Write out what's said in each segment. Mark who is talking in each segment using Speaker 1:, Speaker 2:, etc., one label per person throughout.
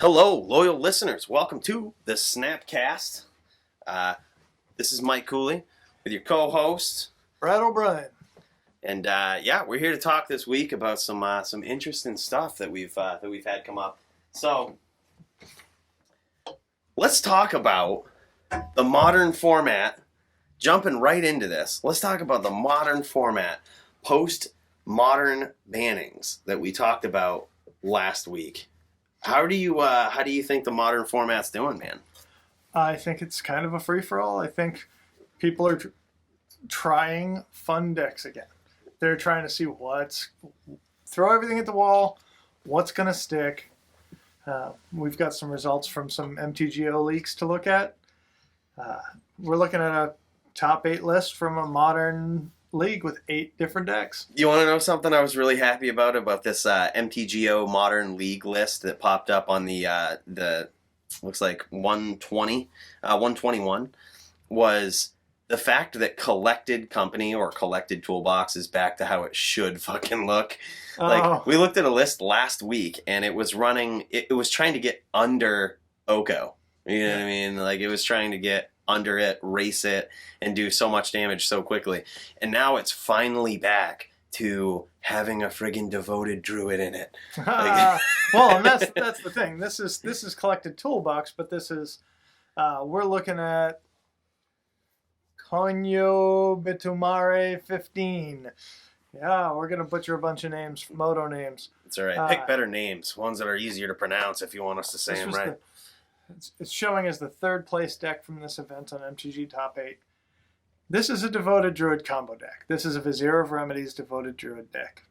Speaker 1: Hello, loyal listeners. Welcome to the Snapcast. This is Mike Cooley with your co-host,
Speaker 2: Brad O'Brien.
Speaker 1: and we're here to talk this week about some interesting stuff that we've had come up. So, let's talk about the modern format. Jumping right into this, let's talk about the modern format, post-modern bannings that we talked about last week. How do you think the modern format's doing, man?
Speaker 2: I think it's kind of a free-for-all. I think people are trying fun decks again. They're trying to see throw everything at the wall, what's going to stick. We've got some results from some MTGO leaks to look at. We're looking at a top 8 list from a modern league with 8 different decks.
Speaker 1: You want to know something I was really happy about this MTGO Modern League list that popped up on the looks like 121 was the fact that collected company or collected toolbox is back to how it should fucking look. Like, we looked at a list last week and it was running, it was trying to get under Oko. You know what I mean? Like, it was trying to get under it, race it, and do so much damage so quickly. And now it's finally back to having a friggin' devoted druid in it.
Speaker 2: Well, and that's the thing. This is collected toolbox, but this is we're looking at Konyo Bitumare 15. Yeah, we're gonna butcher a bunch of names, Moto names.
Speaker 1: It's all right. Pick better names, ones that are easier to pronounce if you want us to say them right.
Speaker 2: It's showing as the 3rd place deck from this event on MTG Top 8. This is a Devoted Druid combo deck. This is a Vizier of Remedies Devoted Druid deck.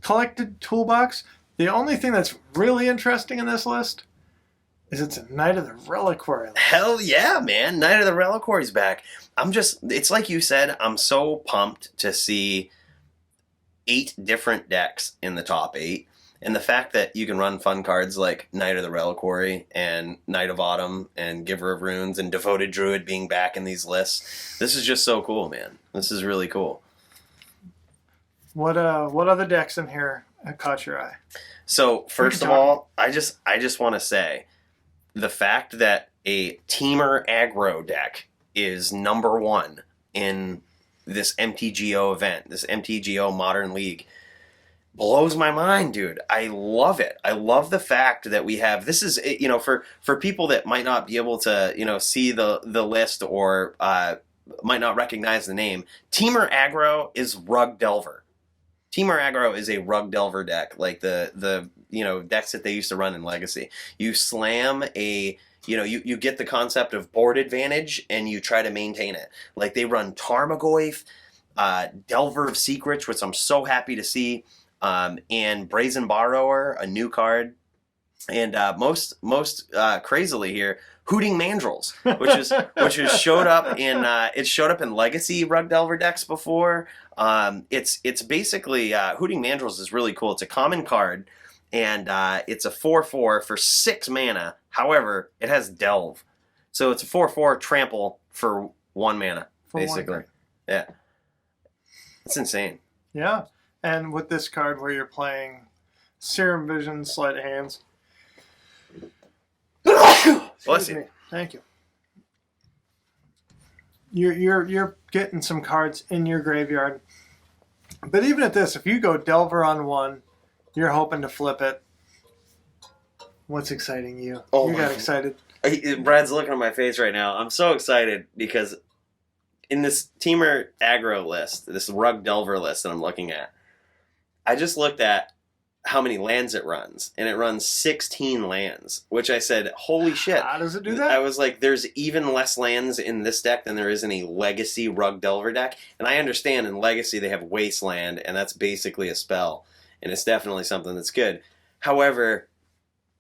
Speaker 2: Collected Toolbox. The only thing that's really interesting in this list is it's a Knight of the Reliquary list.
Speaker 1: Hell yeah, man. Knight of the Reliquary's back. It's like you said, I'm so pumped to see 8 different decks in the top 8. And the fact that you can run fun cards like Knight of the Reliquary and Knight of Autumn and Giver of Runes and Devoted Druid being back in these lists, this is just so cool, man. This is really cool.
Speaker 2: What other decks in here caught your eye?
Speaker 1: So first of all, I just want to say the fact that a Teamer aggro deck is number 1 in this MTGO event, this MTGO Modern League, blows my mind, dude. I love it. I love the fact that we have, this is, for people that might not be able to, see the list or might not recognize the name, Teamer Aggro is Rug Delver. Teamer Aggro is a Rug Delver deck, like the decks that they used to run in Legacy. You slam you get the concept of board advantage and you try to maintain it. Like, they run Tarmogoyf, Delver of Secrets, which I'm so happy to see, and Brazen Borrower, a new card, and most crazily here, Hooting Mandrills, which has showed up in Legacy Rug Delver decks before. It's basically Hooting Mandrills is really cool. It's a common card, and it's a 4/4 for 6 mana. However, it has Delve, so it's a 4/4 trample for 1 mana, basically. Yeah, it's insane.
Speaker 2: Yeah. And with this card where you're playing Serum Vision, Sleight of Hands.
Speaker 1: Bless you.
Speaker 2: Thank you. You're getting some cards in your graveyard. But even at this, if you go Delver on 1, you're hoping to flip it. What's exciting you?
Speaker 1: Oh,
Speaker 2: you got excited.
Speaker 1: Brad's looking at my face right now. I'm so excited because in this Teamer aggro list, this Rug Delver list that I'm looking at, I just looked at how many lands it runs, and it runs 16 lands, which I said, holy shit.
Speaker 2: How does it do that?
Speaker 1: I was like, there's even less lands in this deck than there is in a Legacy Rug Delver deck. And I understand in Legacy they have Wasteland, and that's basically a spell, and it's definitely something that's good. However,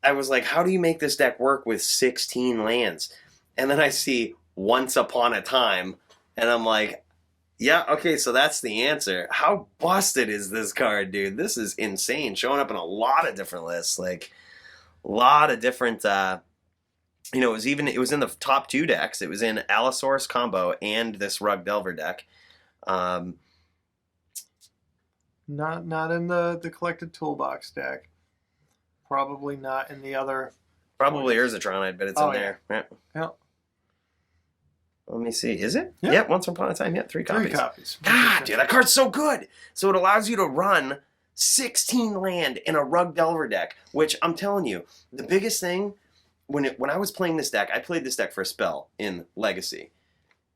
Speaker 1: I was like, how do you make this deck work with 16 lands? And then I see Once Upon a Time, and I'm like, yeah, okay, so that's the answer. How busted is this card, dude? This is insane. Showing up in a lot of different lists, like a lot of different. It was in the top 2 decks. It was in Allosaurus combo and this Rug Delver deck.
Speaker 2: Not in the collected toolbox deck. Probably not in the other.
Speaker 1: Probably Urzatron, I bet it's in there. Yeah.
Speaker 2: Yeah.
Speaker 1: Let me see. Is it?
Speaker 2: Yeah.
Speaker 1: Yep, Once Upon a Time. Yep, 3 copies.
Speaker 2: 3 copies.
Speaker 1: God, dude, that card's so good. So it allows you to run 16 land in a Rug Delver deck, which I'm telling you, the biggest thing, when I was playing this deck, I played this deck for a spell in Legacy.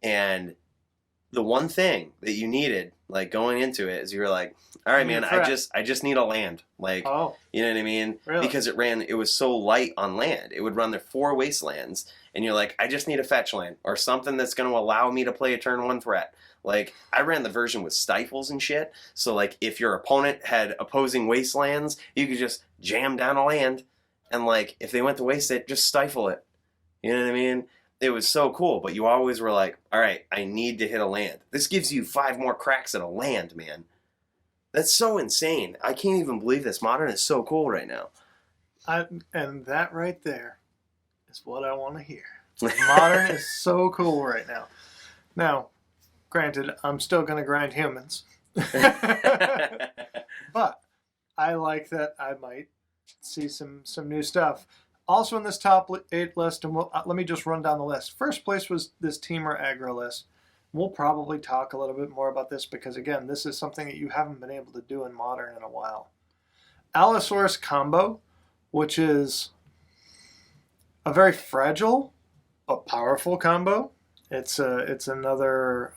Speaker 1: And the one thing that you needed, like, going into it is you were like, all right, man, I just need a land. Like, you know what I mean?
Speaker 2: Really?
Speaker 1: Because it was so light on land. It would run the 4 wastelands, and you're like, I just need a fetch land or something that's going to allow me to play a turn 1 threat. Like, I ran the version with stifles and shit, so, like, if your opponent had opposing wastelands, you could just jam down a land, and, like, if they went to waste it, just stifle it. You know what I mean? It was so cool, but you always were like, all right, I need to hit a land. This gives you 5 more cracks at a land, man. That's so insane. I can't even believe this. Modern is so cool right now.
Speaker 2: And that right there is what I want to hear. Modern is so cool right now. Now, granted, I'm still going to grind humans. But I like that I might see some new stuff. Also in this top 8 list, and let me just run down the list. First place was this Teamer aggro list. We'll probably talk a little bit more about this because, again, this is something that you haven't been able to do in Modern in a while. Allosaurus combo, which is a very fragile but powerful combo. It's another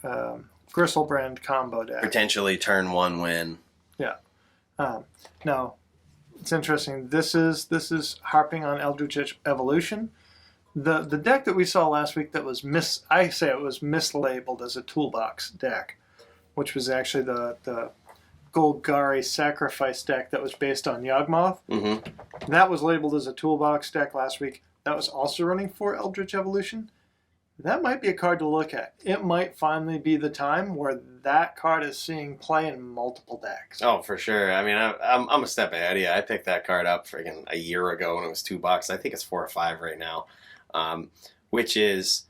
Speaker 2: Gristlebrand combo deck.
Speaker 1: Potentially turn 1 win.
Speaker 2: Yeah. Now, it's interesting. This is harping on Eldritch Evolution. The deck that we saw last week that was mislabeled as a toolbox deck, which was actually the Golgari Sacrifice deck that was based on Yawgmoth.
Speaker 1: Mm-hmm.
Speaker 2: That was labeled as a toolbox deck last week. That was also running for Eldritch Evolution. That might be a card to look at. It might finally be the time where that card is seeing play in multiple decks.
Speaker 1: Oh, for sure. I mean, I'm a step ahead of you. I picked that card up freaking a year ago when it was $2. I think it's $4 or $5 right now. Which is,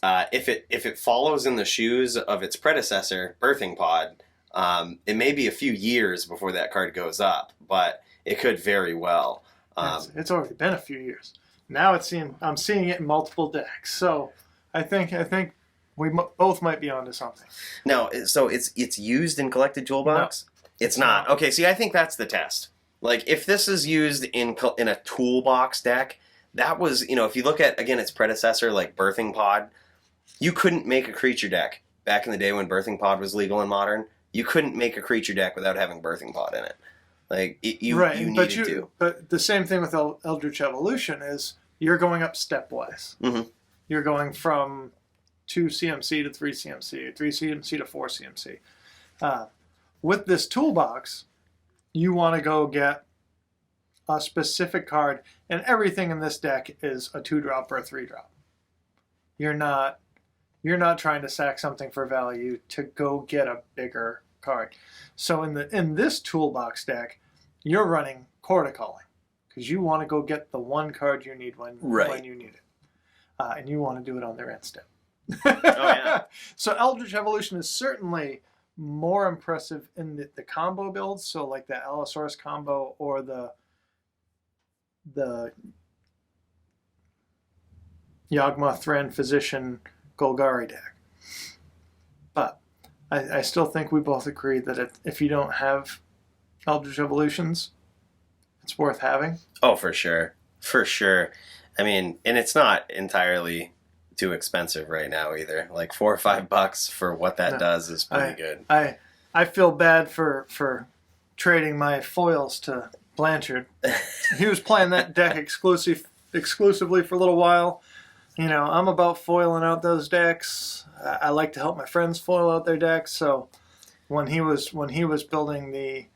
Speaker 1: if it follows in the shoes of its predecessor, Birthing Pod, it may be a few years before that card goes up, but it could very well.
Speaker 2: It's already been a few years. Now I'm seeing it in multiple decks. So I think we both might be onto something.
Speaker 1: No, so it's used in Collected Toolbox? No, it's not. Okay, see, I think that's the test. Like, if this is used in a Toolbox deck, that was, if you look at, again, its predecessor, like Birthing Pod, you couldn't make a creature deck back in the day when Birthing Pod was legal in Modern. You couldn't make a creature deck without having Birthing Pod in it. Like, you needed to.
Speaker 2: But the same thing with Eldritch Evolution is you're going up stepwise.
Speaker 1: Mm-hmm.
Speaker 2: You're going from 2 CMC to 3 CMC, 3 CMC to 4 CMC. With this toolbox, you want to go get a specific card, and everything in this deck is a 2-drop or a 3-drop. You're not trying to sack something for value to go get a bigger card. So in this toolbox deck, you're running Chord Calling because you want to go get the one card you need when you need it, and you want to do it on their end step.
Speaker 1: Oh yeah.
Speaker 2: So Eldritch Evolution is certainly more impressive in the combo builds. So like the Allosaurus combo or the Yawgmoth Thran Physician Golgari deck. But I still think we both agree that if you don't have Eldritch Evolutions, it's worth having.
Speaker 1: Oh, for sure. For sure. I mean, and it's not entirely too expensive right now either. Like $4 or $5 for what that does is pretty good.
Speaker 2: I feel bad for trading my foils to Blanchard. He was playing that deck exclusively for a little while. I'm about foiling out those decks. I like to help my friends foil out their decks. So when he was building the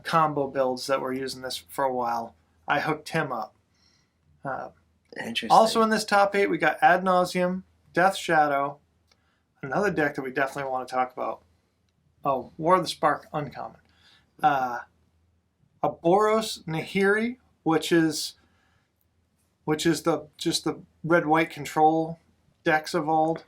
Speaker 2: combo builds that were using this for a while, I hooked him up.
Speaker 1: Interesting.
Speaker 2: Also in this top 8, we got Ad Nauseam, Death Shadow, another deck that we definitely want to talk about. Oh, War of the Spark, uncommon. A Boros Nahiri, which is the red-white control decks of old.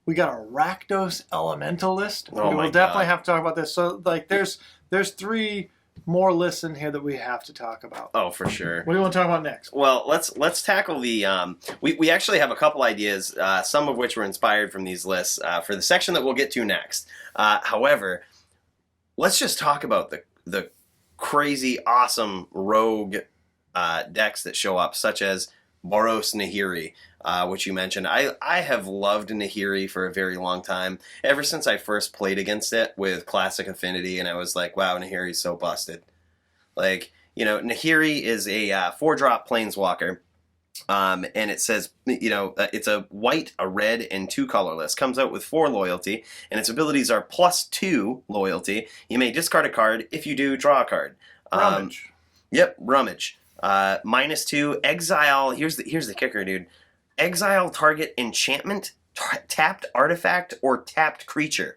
Speaker 2: We got a Rakdos Elementalist.
Speaker 1: Oh,
Speaker 2: we'll definitely have to talk about this. So like there's 3 more lists in here that we have to talk about.
Speaker 1: Oh, for sure.
Speaker 2: What do you want to talk about next?
Speaker 1: Well, let's tackle the. We actually have a couple ideas, some of which were inspired from these lists for the section that we'll get to next. However, let's just talk about the crazy, awesome rogue decks that show up, such as Boros Nahiri, which you mentioned. I have loved Nahiri for a very long time, ever since I first played against it with Classic Affinity, and I was like, wow, Nahiri's so busted. Like, you know, Nahiri is a 4-drop planeswalker, and it says, it's a white, a red, and 2 colorless. Comes out with 4 loyalty, and its abilities are +2 loyalty. You may discard a card. If you do, draw a card.
Speaker 2: Rummage.
Speaker 1: Yep, Rummage. -2, exile. Here's the kicker, dude. Exile target enchantment, tapped artifact, or tapped creature.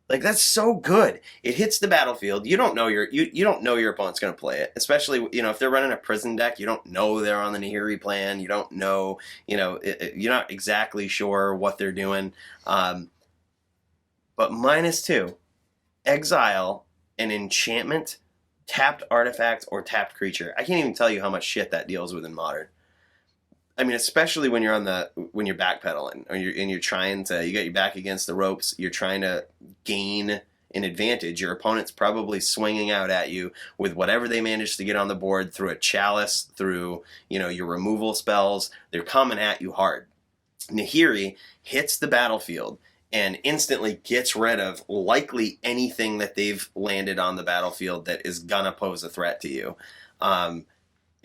Speaker 1: Like, that's so good. It hits the battlefield. You don't know you don't know your opponent's going to play it. Especially, if they're running a prison deck, you don't know they're on the Nahiri plan. You don't know, you're not exactly sure what they're doing. But -2, exile an enchantment, tapped artifact, or tapped creature. I can't even tell you how much shit that deals with in Modern. I mean, especially when you're when you're backpedaling, or you're trying to, you got your back against the ropes, you're trying to gain an advantage. Your opponent's probably swinging out at you with whatever they managed to get on the board, through a chalice, through, your removal spells. They're coming at you hard. Nahiri hits the battlefield and instantly gets rid of likely anything that they've landed on the battlefield that is gonna pose a threat to you.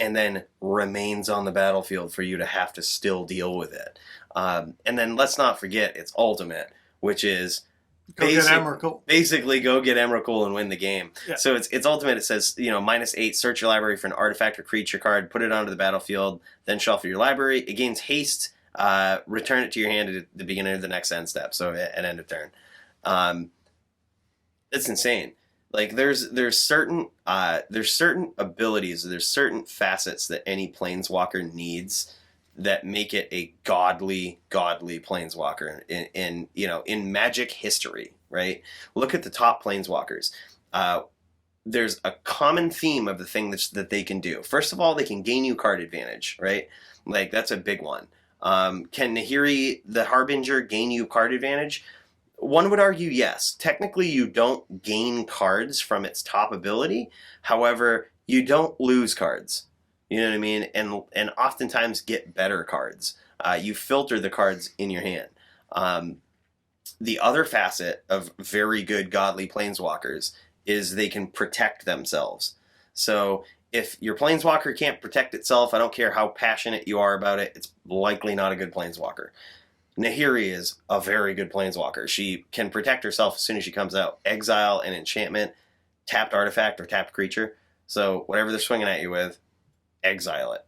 Speaker 1: And then remains on the battlefield for you to have to still deal with it. And then let's not forget its ultimate, which is basically go get Emrakul and win the game. Yeah. So its ultimate, it says, -8, search your library for an artifact or creature card, put it onto the battlefield, then shuffle your library. It gains haste, return it to your hand at the beginning of the next end step, so at end of turn. It's insane. Like, there's certain abilities, there's certain facets that any planeswalker needs that make it a godly planeswalker in Magic history, right? Look at the top planeswalkers. There's a common theme of the thing that they can do. First of all, they can gain you card advantage, right? Like, that's a big one. Can Nahiri the Harbinger gain you card advantage? One would argue yes. Technically, you don't gain cards from its top ability. However, you don't lose cards. You know what I mean? And oftentimes get better cards. You filter the cards in your hand. The other facet of very good godly planeswalkers is they can protect themselves. So if your planeswalker can't protect itself, I don't care how passionate you are about it, it's likely not a good planeswalker. Nahiri is a very good planeswalker. She can protect herself as soon as she comes out. Exile an enchantment, tapped artifact, or tapped creature. So whatever they're swinging at you with, exile it.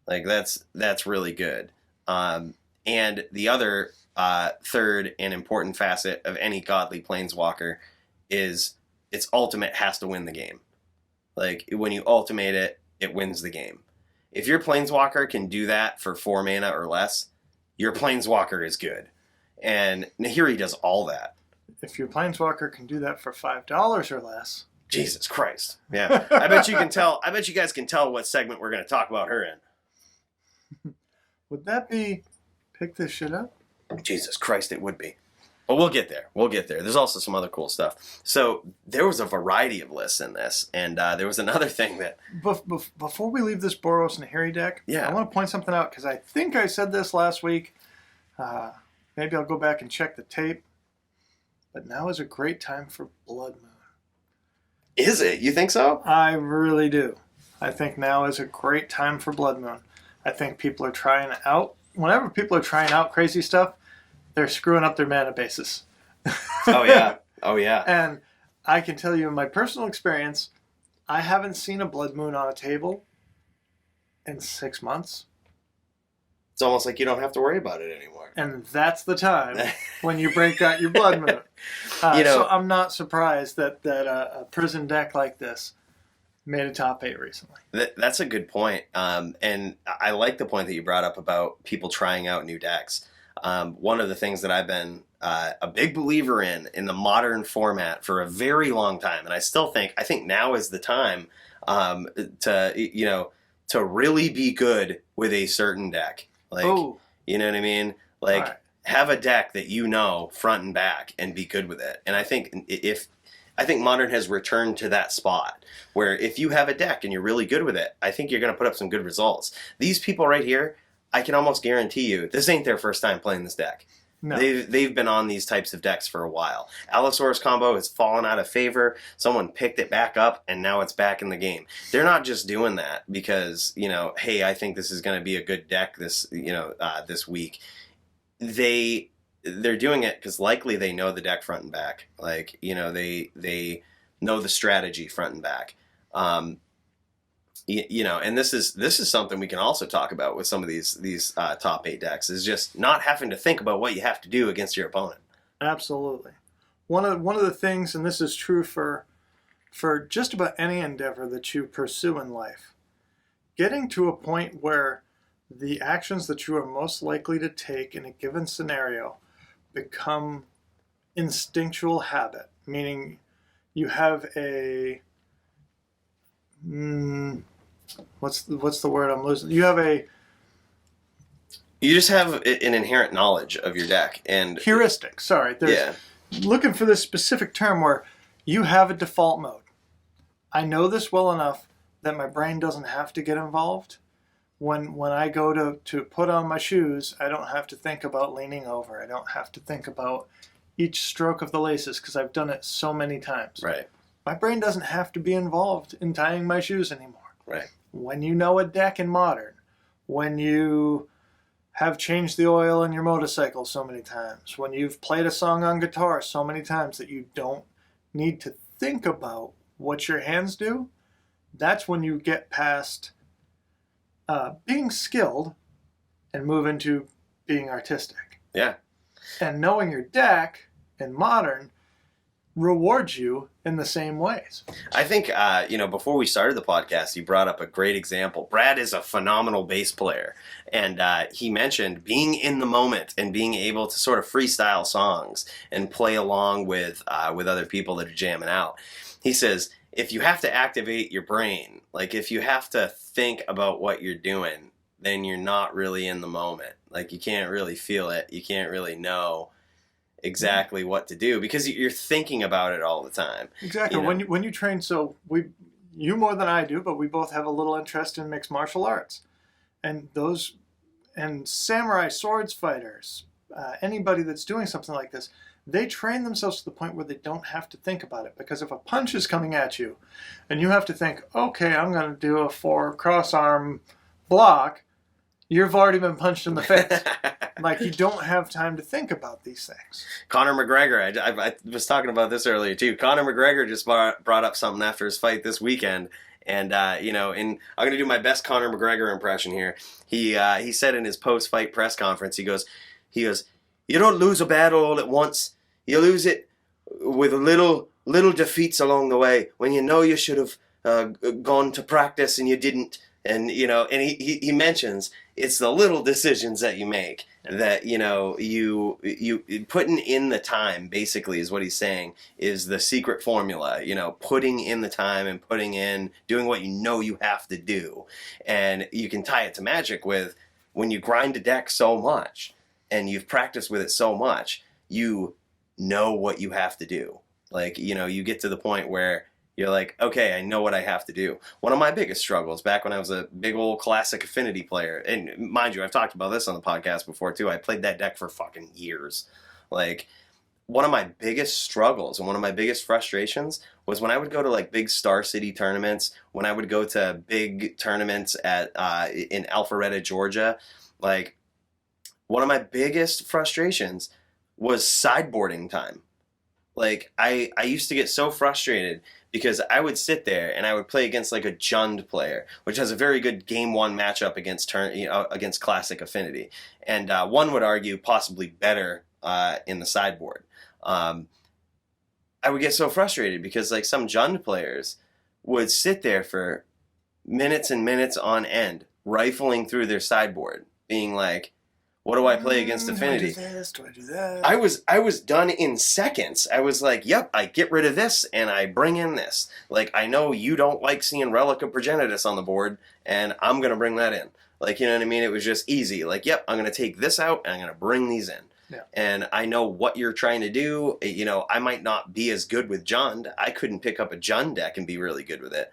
Speaker 1: Like, that's really good. And the other third and important facet of any godly planeswalker is its ultimate has to win the game. Like, when you ultimate it, it wins the game. If your planeswalker can do that for 4 mana or less, your planeswalker is good. And Nahiri does all that.
Speaker 2: If your planeswalker can do that for $5 or less.
Speaker 1: Jesus Christ. Yeah. I bet you guys can tell what segment we're going to talk about her in.
Speaker 2: Would that be pick this shit up?
Speaker 1: Jesus Christ, it would be. But we'll get there. There's also some other cool stuff. So there was a variety of lists in this, and there was another thing that...
Speaker 2: Before we leave this Boros Nahiri deck,
Speaker 1: yeah.
Speaker 2: I want to point something out, because I think I said this last week. Maybe I'll go back and check the tape. But now is a great time for Blood Moon.
Speaker 1: Is it? You think so?
Speaker 2: I really do. I think now is a great time for Blood Moon. I think people are trying out... Whenever people are trying out crazy stuff, they're screwing up their mana bases.
Speaker 1: Oh, yeah. Oh, yeah.
Speaker 2: And I can tell you in my personal experience, I haven't seen a Blood Moon on a table in 6 months.
Speaker 1: It's almost like you don't have to worry about it anymore.
Speaker 2: And that's the time when you break out your Blood Moon. So I'm not surprised that a prison deck like this made a top 8 recently.
Speaker 1: That's a good point. And I like the point that you brought up about people trying out new decks. One of the things that I've been a big believer in the modern format for a very long time, and I think now is the time to really be good with a certain deck. Like, you know what I mean? Like,
Speaker 2: right.
Speaker 1: have a deck that you know front and back and be good with it. And I think Modern has returned to that spot where if you have a deck and you're really good with it, I think you're going to put up some good results. These people right here, I can almost guarantee you, this ain't their first time playing this deck. No. They've been on these types of decks for a while. Allosaurus combo has fallen out of favor. Someone picked it back up, and now it's back in the game. They're not just doing that because, hey, I think this is going to be a good deck this week. They're doing it because likely they know the deck front and back. Like, they know the strategy front and back. And this is something we can also talk about with some of these top 8 decks, is just not having to think about what you have to do against your opponent.
Speaker 2: Absolutely. One of the things, and this is true for just about any endeavor that you pursue in life, getting to a point where the actions that you are most likely to take in a given scenario become instinctual habit, meaning you have a what's the word I'm losing? You
Speaker 1: just have an inherent knowledge of your deck and
Speaker 2: heuristic. Sorry, looking for this specific term where you have a default mode. I know this well enough that my brain doesn't have to get involved. When I go to put on my shoes, I don't have to think about leaning over. I don't have to think about each stroke of the laces because I've done it so many times.
Speaker 1: Right.
Speaker 2: My brain doesn't have to be involved in tying my shoes anymore.
Speaker 1: Right.
Speaker 2: When you know a deck in Modern, when you have changed the oil in your motorcycle so many times, when you've played a song on guitar so many times that you don't need to think about what your hands do, that's when you get past being skilled and move into being artistic.
Speaker 1: Yeah.
Speaker 2: And knowing your deck in Modern rewards you in the same ways.
Speaker 1: I think, before we started the podcast, you brought up a great example. Brad is a phenomenal bass player, and he mentioned being in the moment and being able to sort of freestyle songs and play along with other people that are jamming out. He says, if you have to activate your brain, like if you have to think about what you're doing, then you're not really in the moment. Like, you can't really feel it. You can't really know exactly what to do because you're thinking about it all the time.
Speaker 2: Exactly. When you train, so you more than I do, but we both have a little interest in mixed martial arts, and samurai swords fighters, anybody that's doing something like this, they train themselves to the point where they don't have to think about it, because if a punch is coming at you and you have to think, okay, I'm going to do a 4 cross arm block, you've already been punched in the face. Like, you don't have time to think about these things.
Speaker 1: Conor McGregor, I was talking about this earlier too. Conor McGregor just brought up something after his fight this weekend. And, and I'm going to do my best Conor McGregor impression here. He said in his post-fight press conference, he goes, you don't lose a battle all at once. You lose it with little defeats along the way when you know you should have gone to practice and you didn't. And, and he mentions it's the little decisions that you make that, you putting in the time, basically, is what he's saying, is the secret formula, putting in the time and doing what you have to do. And you can tie it to Magic with when you grind a deck so much and you've practiced with it so much, you know what you have to do. Like, you get to the point where you're like, okay, I know what I have to do. One of my biggest struggles back when I was a big old classic Affinity player, and mind you, I've talked about this on the podcast before too. I played that deck for fucking years. Like, one of my biggest struggles and one of my biggest frustrations was when I would go to like big Star City tournaments, when I would go to big tournaments in Alpharetta, Georgia. Like, one of my biggest frustrations was sideboarding time. Like, I used to get so frustrated because I would sit there and I would play against like a Jund player, which has a very good game 1 matchup against Classic Affinity, and one would argue possibly better in the sideboard. I would get so frustrated because like some Jund players would sit there for minutes and minutes on end, rifling through their sideboard, being like, What do I play against Affinity?
Speaker 2: Do I do this? Do I do that?
Speaker 1: I was done in seconds. I was like, yep, I get rid of this and I bring in this. Like, I know you don't like seeing Relic of Progenitus on the board, and I'm going to bring that in. Like, you know what I mean? It was just easy. Like, yep, I'm going to take this out and I'm going to bring these in.
Speaker 2: Yeah.
Speaker 1: And I know what you're trying to do. You know, I might not be as good with Jund. I couldn't pick up a Jund deck and be really good with it.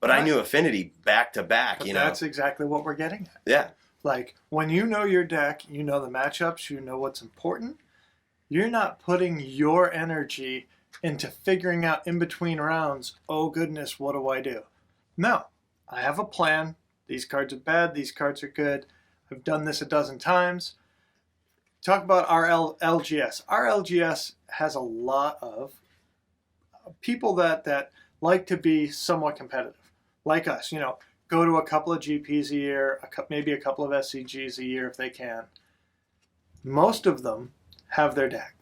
Speaker 1: But I knew Affinity back to back,
Speaker 2: but
Speaker 1: you know.
Speaker 2: That's exactly what we're getting at.
Speaker 1: Yeah.
Speaker 2: Like, when you know your deck, you know the matchups, you know what's important, you're not putting your energy into figuring out in between rounds, oh goodness, what do I do? No, I have a plan. These cards are bad, these cards are good. I've done this a dozen times. Talk about our LGS. Our LGS has a lot of people that like to be somewhat competitive, like us, you know. Go to a couple of GPs a year, maybe a couple of SCGs a year if they can. Most of them have their deck,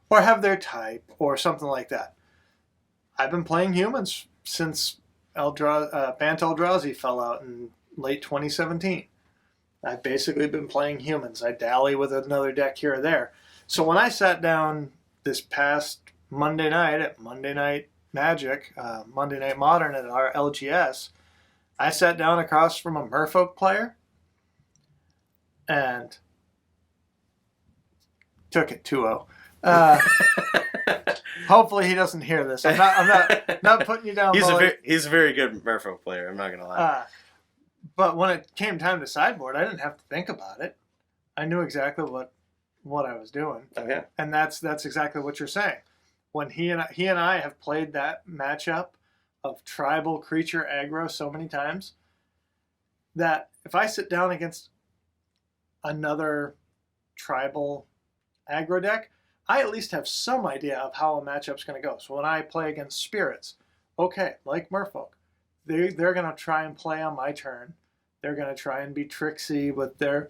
Speaker 2: or have their type, or something like that. I've been playing humans since Bant Eldrazi fell out in late 2017. I've basically been playing humans. I dally with another deck here or there. So when I sat down this past Monday night at Monday Night Magic, Monday Night Modern at our LGS, I sat down across from a Merfolk player and took it 2-0. Hopefully he doesn't hear this. I'm not putting you down.
Speaker 1: He's a very good Merfolk player. I'm not gonna lie.
Speaker 2: But when it came time to sideboard, I didn't have to think about it. I knew exactly what I was doing.
Speaker 1: Oh yeah.
Speaker 2: And that's exactly what you're saying. When he and I have played that matchup of tribal creature aggro so many times that if I sit down against another tribal aggro deck, I at least have some idea of how a matchup's going to go. So when I play against spirits, okay, like Merfolk, they're going to try and play on my turn. They're going to try and be tricksy with their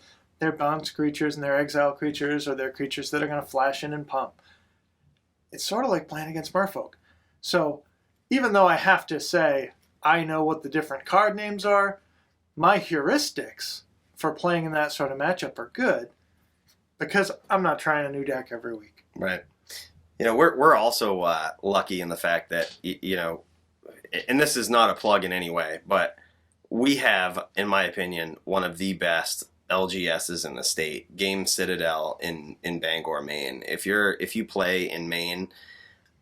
Speaker 2: bounce creatures and their exile creatures, or their creatures that are going to flash in and pump. It's sort of like playing against Merfolk. So even though I have to say I know what the different card names are, my heuristics for playing in that sort of matchup are good because I'm not trying a new deck every week.
Speaker 1: Right. You know, we're also lucky in the fact that, you know, and this is not a plug in any way, but we have, in my opinion, one of the best LGSs in the state, Game Citadel in Bangor, Maine. If you play in Maine,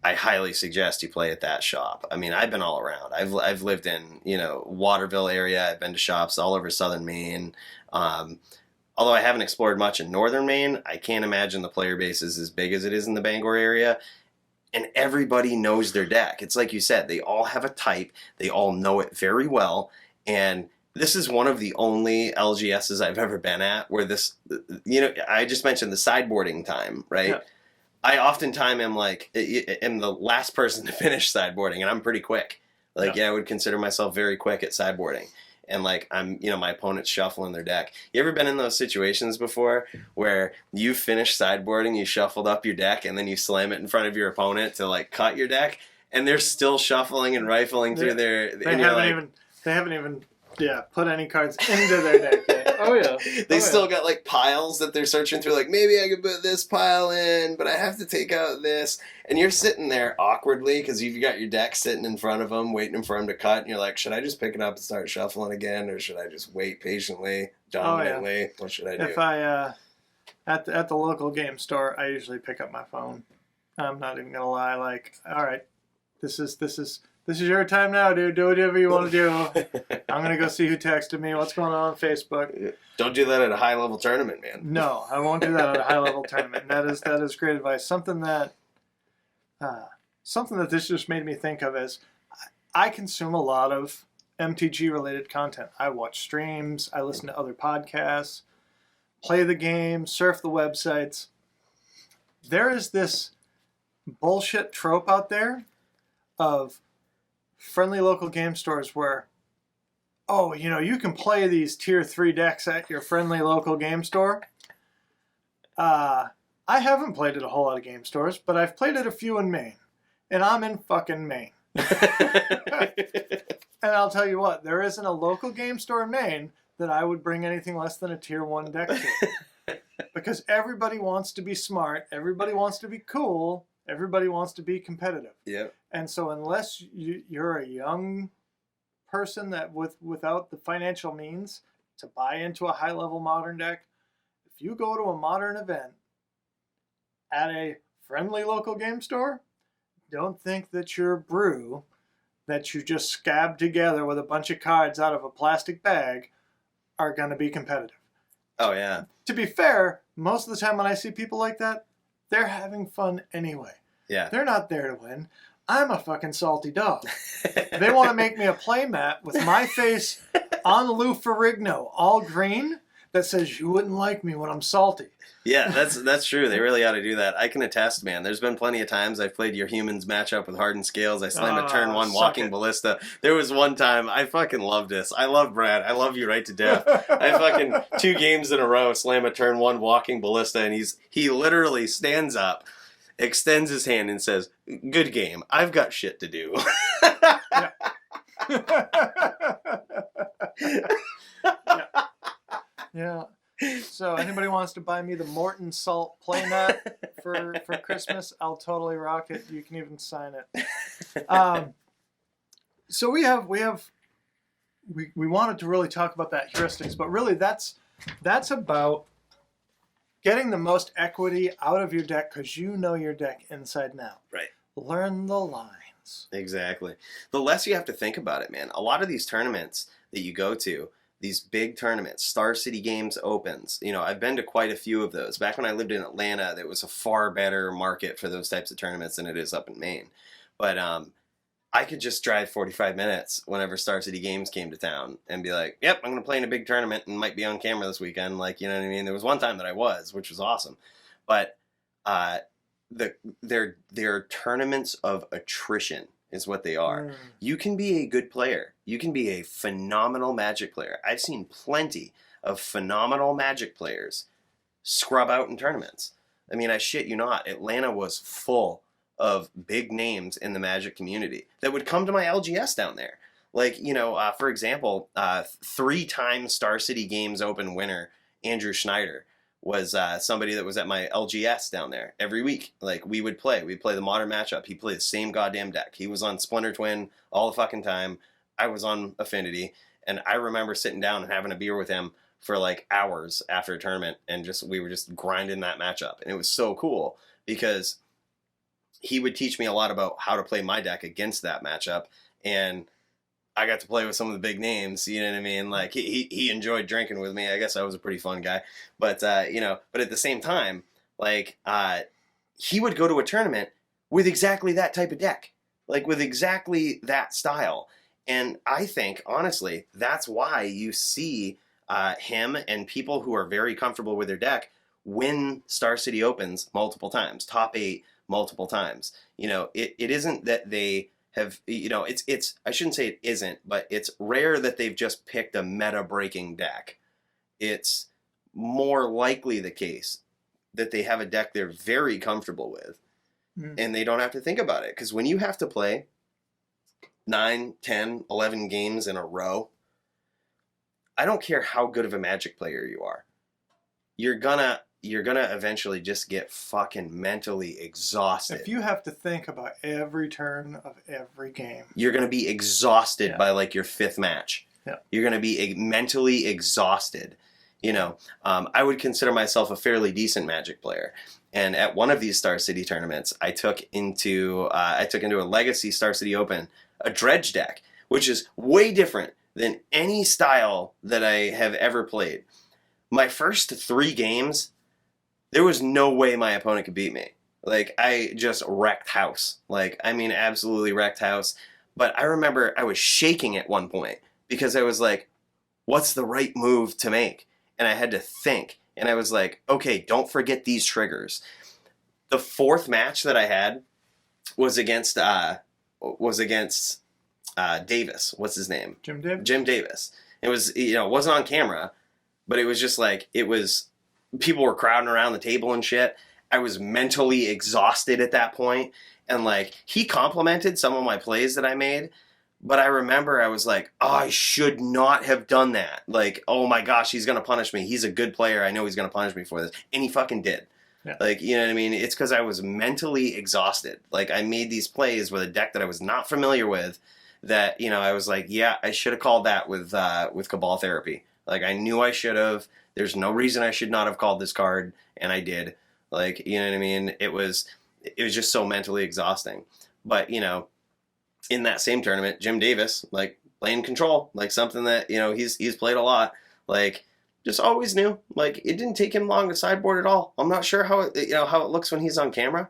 Speaker 1: I highly suggest you play at that shop. I mean, I've been all around. I've lived in, you know, Waterville area. I've been to shops all over southern Maine. Although I haven't explored much in northern Maine, I can't imagine the player base is as big as it is in the Bangor area. And everybody knows their deck. It's like you said, they all have a type. They all know it very well. And this is one of the only LGSs I've ever been at where this, you know, I just mentioned the sideboarding time, right? Yeah. I oftentimes am the last person to finish sideboarding, and I'm pretty quick. Like, yeah, I would consider myself very quick at sideboarding. And, like, my opponent's shuffling their deck. You ever been in those situations before where you finish sideboarding, you shuffled up your deck, and then you slam it in front of your opponent to, like, cut your deck, and they're still shuffling and rifling through their... They
Speaker 2: haven't even put any cards into their deck yet. Oh, yeah.
Speaker 1: They still got, like, piles that they're searching through, like, maybe I could put this pile in, but I have to take out this. And you're sitting there awkwardly because you've got your deck sitting in front of them, waiting for them to cut, and you're like, should I just pick it up and start shuffling again, or should I just wait patiently, dominantly? Oh, yeah. What should I do?
Speaker 2: If I, at the local game store, I usually pick up my phone. I'm not even going to lie, like, all right, this is your time now, dude. Do whatever you want to do. I'm going to go see who texted me. What's going on Facebook?
Speaker 1: Don't do that at a high-level tournament, man.
Speaker 2: No, I won't do that at a high-level tournament. And that is great advice. Something that this just made me think of is I consume a lot of MTG-related content. I watch streams. I listen to other podcasts, play the game, surf the websites. There is this bullshit trope out there of friendly local game stores where, oh, you know, you can play these tier 3 decks at your friendly local game store. I haven't played at a whole lot of game stores, but I've played at a few in Maine. And I'm in fucking Maine. And I'll tell you what, there isn't a local game store in Maine that I would bring anything less than a tier 1 deck to. Because everybody wants to be smart, everybody wants to be cool, everybody wants to be competitive.
Speaker 1: Yep.
Speaker 2: And so unless you're a young person that without the financial means to buy into a high-level modern deck, if you go to a modern event at a friendly local game store, don't think that your brew that you just scabbed together with a bunch of cards out of a plastic bag are going to be competitive.
Speaker 1: Oh, yeah.
Speaker 2: To be fair, most of the time when I see people like that, they're having fun anyway.
Speaker 1: Yeah.
Speaker 2: They're not there to win. I'm a fucking salty dog. They want to make me a play mat with my face on Lou Ferrigno, all green, that says you wouldn't like me when I'm salty.
Speaker 1: Yeah, that's true. They really ought to do that. I can attest, man. There's been plenty of times I've played your humans matchup with Hardened Scales. I slam a turn 1 walking ballista. There was one time I fucking love this. I love Brad. I love you right to death. I fucking 2 games in a row slam a turn 1 walking ballista, and he literally stands up, extends his hand, and says, "Good game. I've got shit to do."
Speaker 2: Yeah. So anybody wants to buy me the Morton Salt playmat for Christmas, I'll totally rock it. You can even sign it. So we wanted to really talk about that heuristics, but really that's about getting the most equity out of your deck because you know your deck inside and out.
Speaker 1: Right.
Speaker 2: Learn the lines.
Speaker 1: Exactly. The less you have to think about it, man. A lot of these tournaments that you go to, these big tournaments, Star City Games Opens, I've been to quite a few of those. Back when I lived in Atlanta, there was a far better market for those types of tournaments than it is up in Maine. But I could just drive 45 minutes whenever Star City Games came to town and be like, yep, I'm going to play in a big tournament and might be on camera this weekend. Like, you know what I mean? There was one time that I was, which was awesome. But they're tournaments of attrition is what they are. You can be a good player. You can be a phenomenal Magic player. I've seen plenty of phenomenal Magic players scrub out in tournaments. I mean, I shit you not. Atlanta was full of big names in the Magic community that would come to my LGS down there. Like, for example, 3-time Star City Games Open winner Andrew Schneider was somebody that was at my LGS down there every week. Like, we'd play the modern matchup. He played the same goddamn deck. He was on Splinter Twin all the fucking time. I was on Affinity, and I remember sitting down and having a beer with him for like hours after a tournament, and we were just grinding that matchup. And it was so cool because he would teach me a lot about how to play my deck against that matchup, and I got to play with some of the big names, you know what I mean? Like, he enjoyed drinking with me. I guess I was a pretty fun guy. But, but at the same time, like, he would go to a tournament with exactly that type of deck. Like, with exactly that style. And I think, honestly, that's why you see him and people who are very comfortable with their deck win Star City Opens multiple times, top 8 multiple times. It isn't that they have, it's I shouldn't say it isn't, but it's rare that they've just picked a meta-breaking deck. It's more likely the case that they have a deck they're very comfortable with, and they don't have to think about it. Because when you have to play 9, 10, 11 games in a row, I don't care how good of a Magic player you are, you're gonna eventually just get fucking mentally exhausted.
Speaker 2: If you have to think about every turn of every game,
Speaker 1: you're gonna be exhausted by like your 5th match.
Speaker 2: Yeah.
Speaker 1: You're gonna be mentally exhausted. I would consider myself a fairly decent Magic player, and at one of these Star City tournaments, I took into a Legacy Star City Open a dredge deck, which is way different than any style that I have ever played. My first 3 games, there was no way my opponent could beat me. Like, I just wrecked house. Like, I mean, absolutely wrecked house. But I remember I was shaking at one point because I was like, what's the right move to make? And I had to think. And I was like, okay, don't forget these triggers. The 4th match that I had was against Davis. What's his name?
Speaker 2: Jim Davis.
Speaker 1: Jim Davis. It was, it wasn't on camera, but it was just like, people were crowding around the table and shit. I was mentally exhausted at that point. And like, he complimented some of my plays that I made, But I remember I was like, oh, I should not have done that. Like, oh my gosh, he's going to punish me. He's a good player. I know he's going to punish me for this. And he fucking did.
Speaker 2: Yeah.
Speaker 1: Like, you know what I mean? It's because I was mentally exhausted. Like, I made these plays with a deck that I was not familiar with that, you know, I was like, yeah, I should have called that with Cabal Therapy. Like, I knew I should have. There's no reason I should not have called this card, and I did. Like, you know what I mean? It was just so mentally exhausting. But, you know, in that same tournament, Jim Davis, like, playing control, like something that, you know, he's played a lot, like, just always knew. Like, it didn't take him long to sideboard at all. I'm not sure how it looks when he's on camera.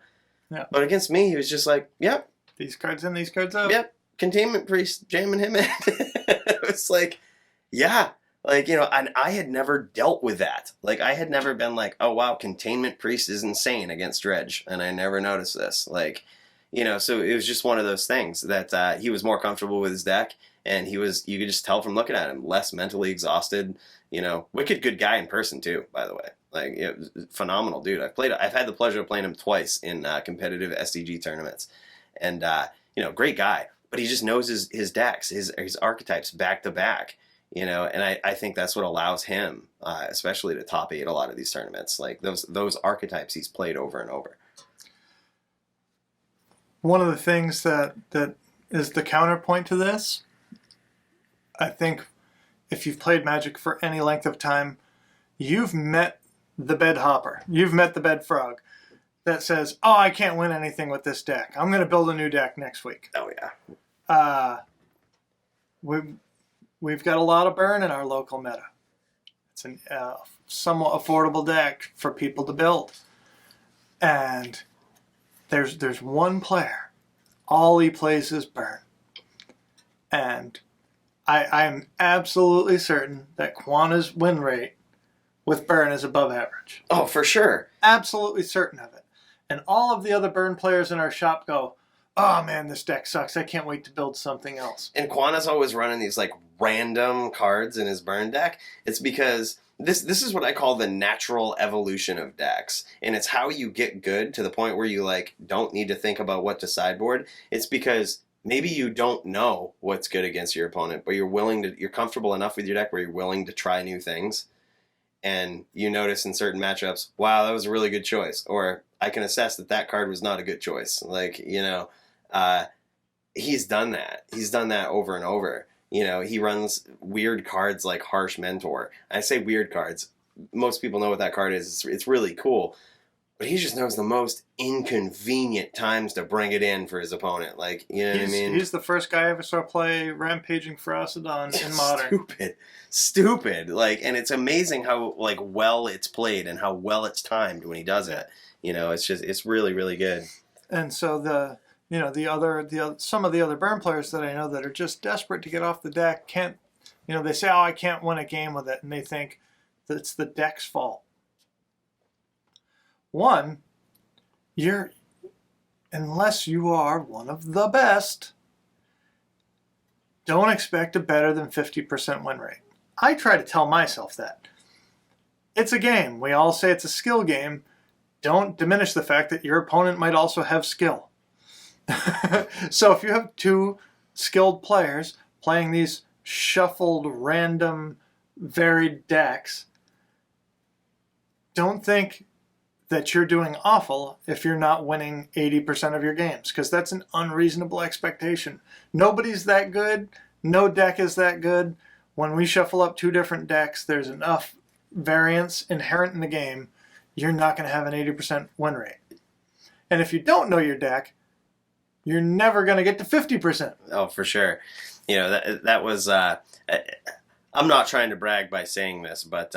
Speaker 2: Yeah.
Speaker 1: But against me, he was just like, yep.
Speaker 2: These cards in, these cards out.
Speaker 1: Yep. Containment Priest jamming him in. It was like, yeah. Like, you know, and I had never dealt with that. Like, I had never been like, oh, wow, Containment Priest is insane against Dredge. And I never noticed this. Like, you know, so it was just one of those things that he was more comfortable with his deck. And you could just tell from looking at him, less mentally exhausted. You know, wicked good guy in person too, by the way. Like, you know, phenomenal dude. I've had the pleasure of playing him twice in competitive SDG tournaments, and you know, great guy. But he just knows his decks, his archetypes back to back. You know, and I think that's what allows him, especially to top 8 a lot of these tournaments. Like those archetypes he's played over and over.
Speaker 2: One of the things that is the counterpoint to this, I think, if you've played Magic for any length of time, you've met the bed hopper. You've met the bed frog that says, oh, I can't win anything with this deck. I'm going to build a new deck next week.
Speaker 1: Oh, yeah.
Speaker 2: We've got a lot of burn in our local meta. It's a somewhat affordable deck for people to build. And there's one player. All he plays is burn. And I'm absolutely certain that Quana's win rate with burn is above average.
Speaker 1: Oh, for sure.
Speaker 2: Absolutely certain of it. And all of the other burn players in our shop go, oh man, this deck sucks. I can't wait to build something else.
Speaker 1: And Quana's always running these like random cards in his burn deck. It's because this is what I call the natural evolution of decks. And it's how you get good to the point where you like don't need to think about what to sideboard. It's because maybe you don't know what's good against your opponent, but you're comfortable enough with your deck where you're willing to try new things. And you notice in certain matchups, wow, that was a really good choice. Or I can assess that card was not a good choice. Like, you know, he's done that. He's done that over and over. You know, he runs weird cards like Harsh Mentor. I say weird cards. Most people know what that card is. It's really cool. But he just knows the most inconvenient times to bring it in for his opponent. Like, you know what I mean?
Speaker 2: He's the first guy I ever saw play Rampaging Ferocidon in Modern.
Speaker 1: Stupid. Like, and it's amazing how, like, well it's played and how well it's timed when he does it. You know, it's really, really good.
Speaker 2: And so some of the other burn players that I know that are just desperate to get off the deck can't, you know, they say, oh, I can't win a game with it. And they think that it's the deck's fault. One, unless you are one of the best, don't expect a better than 50% win rate. I try to tell myself that. It's a game. We all say it's a skill game. Don't diminish the fact that your opponent might also have skill. So if you have two skilled players playing these shuffled, random, varied decks, don't think that you're doing awful if you're not winning 80% of your games, because that's an unreasonable expectation. Nobody's that good. No deck is that good. When we shuffle up two different decks, there's enough variance inherent in the game. You're not going to have an 80% win rate. And if you don't know your deck, you're never going to get to 50%.
Speaker 1: Oh, for sure. You know, that was... I'm not trying to brag by saying this, but...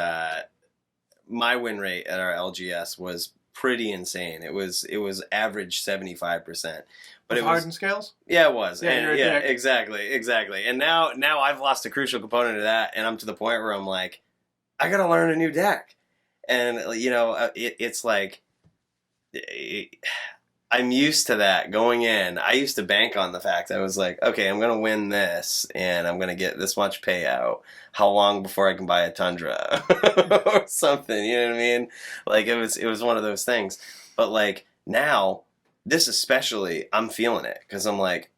Speaker 1: my win rate at our LGS was pretty insane. It was average 75%. But it was
Speaker 2: Hardened scales?
Speaker 1: Yeah, it was.
Speaker 2: Yeah,
Speaker 1: And, yeah, exactly. And now I've lost a crucial component of that, and I'm to the point where I'm like, I gotta learn a new deck. And you know, it's like I'm used to that going in. I used to bank on the fact I was like, okay, I'm gonna win this, and I'm gonna get this much payout. How long before I can buy a Tundra or something? You know what I mean? Like it was one of those things. But like now, this especially, I'm feeling it because I'm like,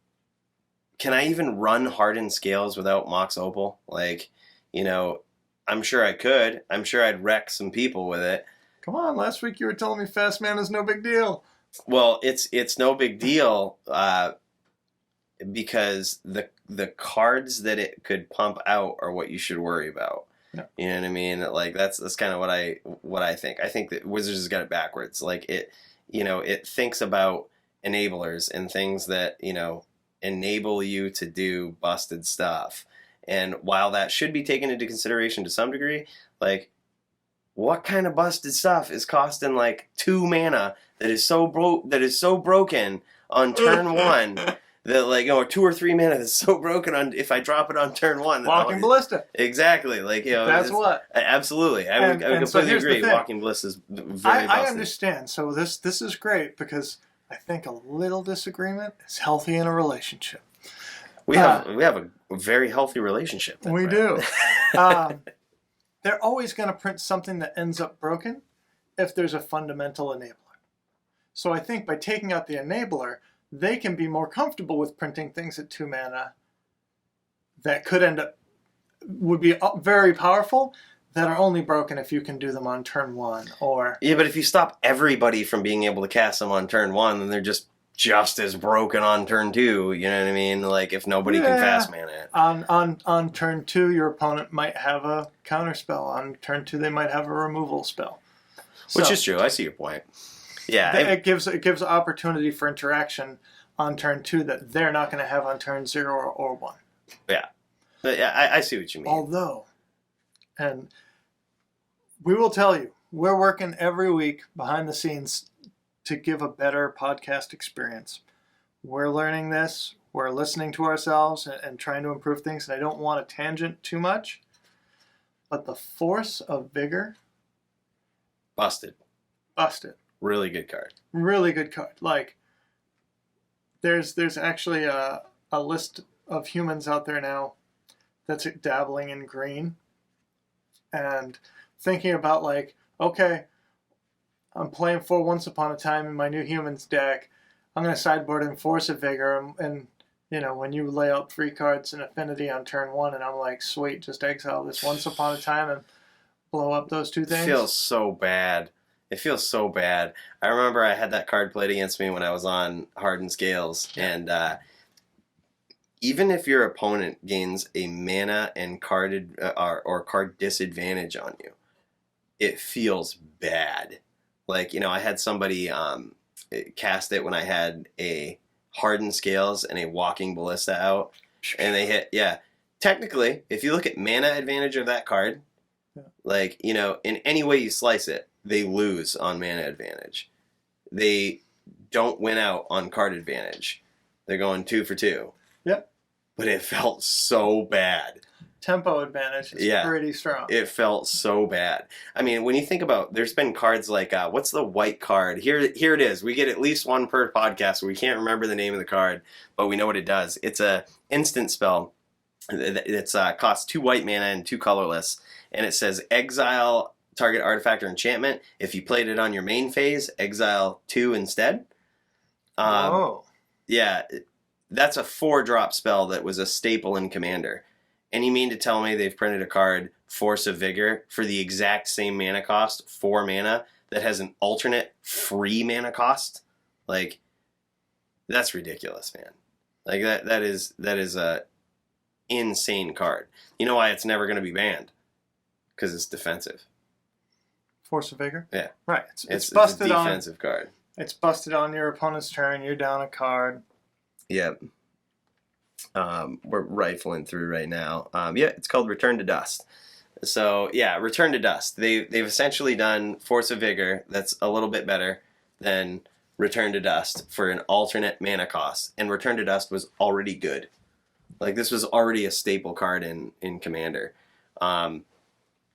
Speaker 1: can I even run hardened scales without Mox Opal? Like, I'm sure I could. I'm sure I'd wreck some people with it.
Speaker 2: Come on, last week you were telling me fast mana is no big deal.
Speaker 1: Well, it's no big deal because the cards that it could pump out are what you should worry about.
Speaker 2: Yeah.
Speaker 1: You know what I mean? Like that's kind of what I think. I think that Wizards has got it backwards. Like it thinks about enablers and things that enable you to do busted stuff. And while that should be taken into consideration to some degree, like what kind of busted stuff is costing like 2 mana that is so broken on turn 1 that like or 2 or 3 mana that's so broken on if I drop it on turn 1
Speaker 2: Walking Ballista.
Speaker 1: Exactly. Like
Speaker 2: that's what.
Speaker 1: Absolutely. I would completely agree. Walking Ballista is very busted.
Speaker 2: I understand. So this is great because I think a little disagreement is healthy in a relationship.
Speaker 1: We have a very healthy relationship.
Speaker 2: We do. They're always going to print something that ends up broken if there's a fundamental enabler. So I think by taking out the enabler, they can be more comfortable with printing things at 2 mana that would be very powerful, that are only broken if you can do them on turn 1.
Speaker 1: Yeah, but if you stop everybody from being able to cast them on turn 1, then they're just as broken on turn 2, you know what I mean? Like if nobody can fast mana it.
Speaker 2: On turn 2, your opponent might have a counter spell. On turn 2, they might have a removal spell.
Speaker 1: Which is true. I see your point. Yeah,
Speaker 2: it gives opportunity for interaction on turn 2 that they're not going to have on turn 0 or 1.
Speaker 1: Yeah, but yeah, I see what you mean.
Speaker 2: Although, and we will tell you, we're working every week behind the scenes to give a better podcast experience. We're learning this. We're listening to ourselves and trying to improve things. And I don't want to tangent too much, but the Force of Vigor.
Speaker 1: Busted. Really good card.
Speaker 2: Really good card. Like, there's actually a list of humans out there now that's dabbling in green and thinking about like, okay, I'm playing for Once Upon a Time in my new humans deck. I'm going to sideboard in Force of Vigor, and when you lay out 3 cards in Affinity on turn 1, and I'm like, sweet, just exile this Once Upon a Time and blow up those 2 things.
Speaker 1: It feels so bad. I remember I had that card played against me when I was on Hardened Scales, and even if your opponent gains a mana and card disadvantage on you, it feels bad. Like, I had somebody cast it when I had a Hardened Scales and a Walking Ballista out, and they hit, technically, if you look at mana advantage of that card, like, in any way you slice it, they lose on mana advantage. They don't win out on card advantage. They're going 2 for 2.
Speaker 2: Yep.
Speaker 1: But it felt so bad.
Speaker 2: Tempo advantage is pretty strong.
Speaker 1: It felt so bad. I mean, when you think about, there's been cards like, what's the white card? Here it is. We get at least one per podcast. We can't remember the name of the card, but we know what it does. It's a instant spell. It's costs 2 white mana and 2 colorless, and it says exile target artifact or enchantment. If you played it on your main phase, exile 2 instead. Yeah, that's a 4-drop spell that was a staple in Commander. And you mean to tell me they've printed a card, Force of Vigor, for the exact same mana cost, 4 mana, that has an alternate free mana cost? Like, that's ridiculous, man. Like, that is a insane card. You know why it's never going to be banned? Because it's defensive.
Speaker 2: Force of Vigor?
Speaker 1: Yeah.
Speaker 2: Right.
Speaker 1: It's busted a defensive card.
Speaker 2: It's busted on your opponent's turn. You're down a card.
Speaker 1: Yep. We're rifling through right now. It's called Return to Dust. So, Return to Dust. They've essentially done Force of Vigor that's a little bit better than Return to Dust for an alternate mana cost. And Return to Dust was already good. Like, this was already a staple card in Commander.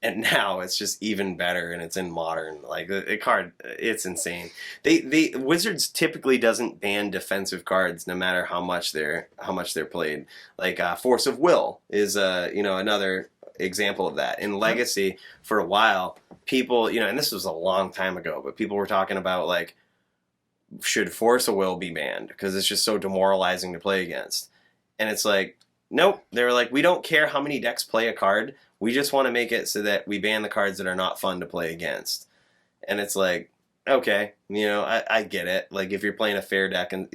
Speaker 1: And now it's just even better, and it's in Modern. Like, the card, it's insane. Wizards typically doesn't ban defensive cards no matter how much they're played. Like Force of Will is another example of that. In Legacy, for a while, people, and this was a long time ago, but people were talking about like, should Force of Will be banned because it's just so demoralizing to play against. And it's like, nope. They were like, we don't care how many decks play a card. We just want to make it so that we ban the cards that are not fun to play against. And it's like, okay, I get it. Like, if you're playing a fair deck and,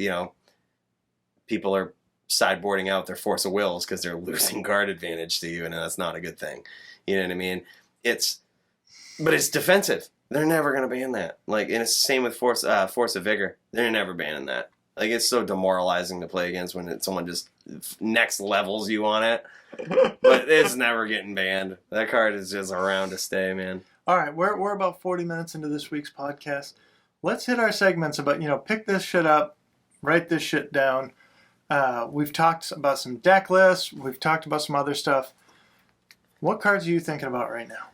Speaker 1: people are sideboarding out their Force of Wills because they're losing card advantage to you, and that's not a good thing. You know what I mean? But it's defensive. They're never going to ban that. Like, and it's the same with Force of Vigor. They're never banning that. Like, it's so demoralizing to play against when someone just next levels you on it. But it's never getting banned. That card is just around to stay, man.
Speaker 2: All right, we're about 40 minutes into this week's podcast. Let's hit our segments about, pick this shit up, write this shit down. We've talked about some deck lists. We've talked about some other stuff. What cards are you thinking about right now?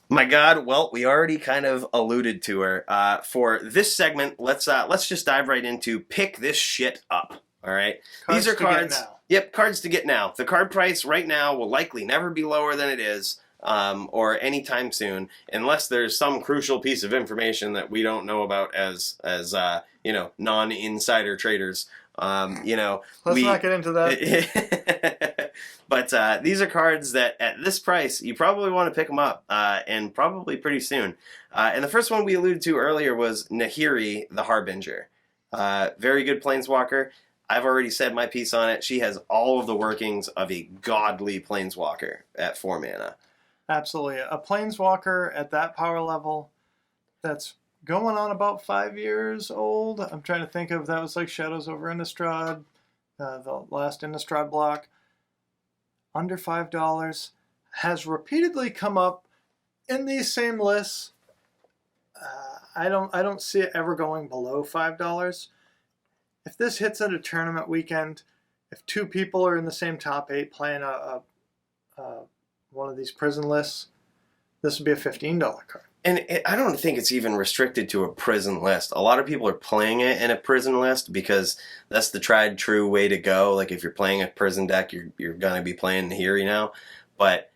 Speaker 1: My God, well, we already kind of alluded to her. For this segment, let's just dive right into pick this shit up. All right,
Speaker 2: Cards
Speaker 1: these are
Speaker 2: to get
Speaker 1: cards.
Speaker 2: now.
Speaker 1: Yep, cards to get now. The card price right now will likely never be lower than it is, or anytime soon, unless there's some crucial piece of information that we don't know about as non-insider traders.
Speaker 2: Let's not get into that.
Speaker 1: But these are cards that, at this price, you probably want to pick them up, and probably pretty soon. And the first one we alluded to earlier was Nahiri, the Harbinger. Very good Planeswalker. I've already said my piece on it. She has all of the workings of a godly Planeswalker at 4 mana.
Speaker 2: Absolutely. A Planeswalker at that power level that's going on about 5 years old. I'm trying to think of, that was like Shadows over Innistrad, the last Innistrad block. Under $5, has repeatedly come up in these same lists. I don't see it ever going below $5. If this hits at a tournament weekend, if 2 people are in the same top 8 playing one of these prison lists, this would be a $15 card.
Speaker 1: And I don't think it's even restricted to a prison list. A lot of people are playing it in a prison list because that's the tried true way to go. Like, if you're playing a prison deck, you're going to be playing Nahiri now. But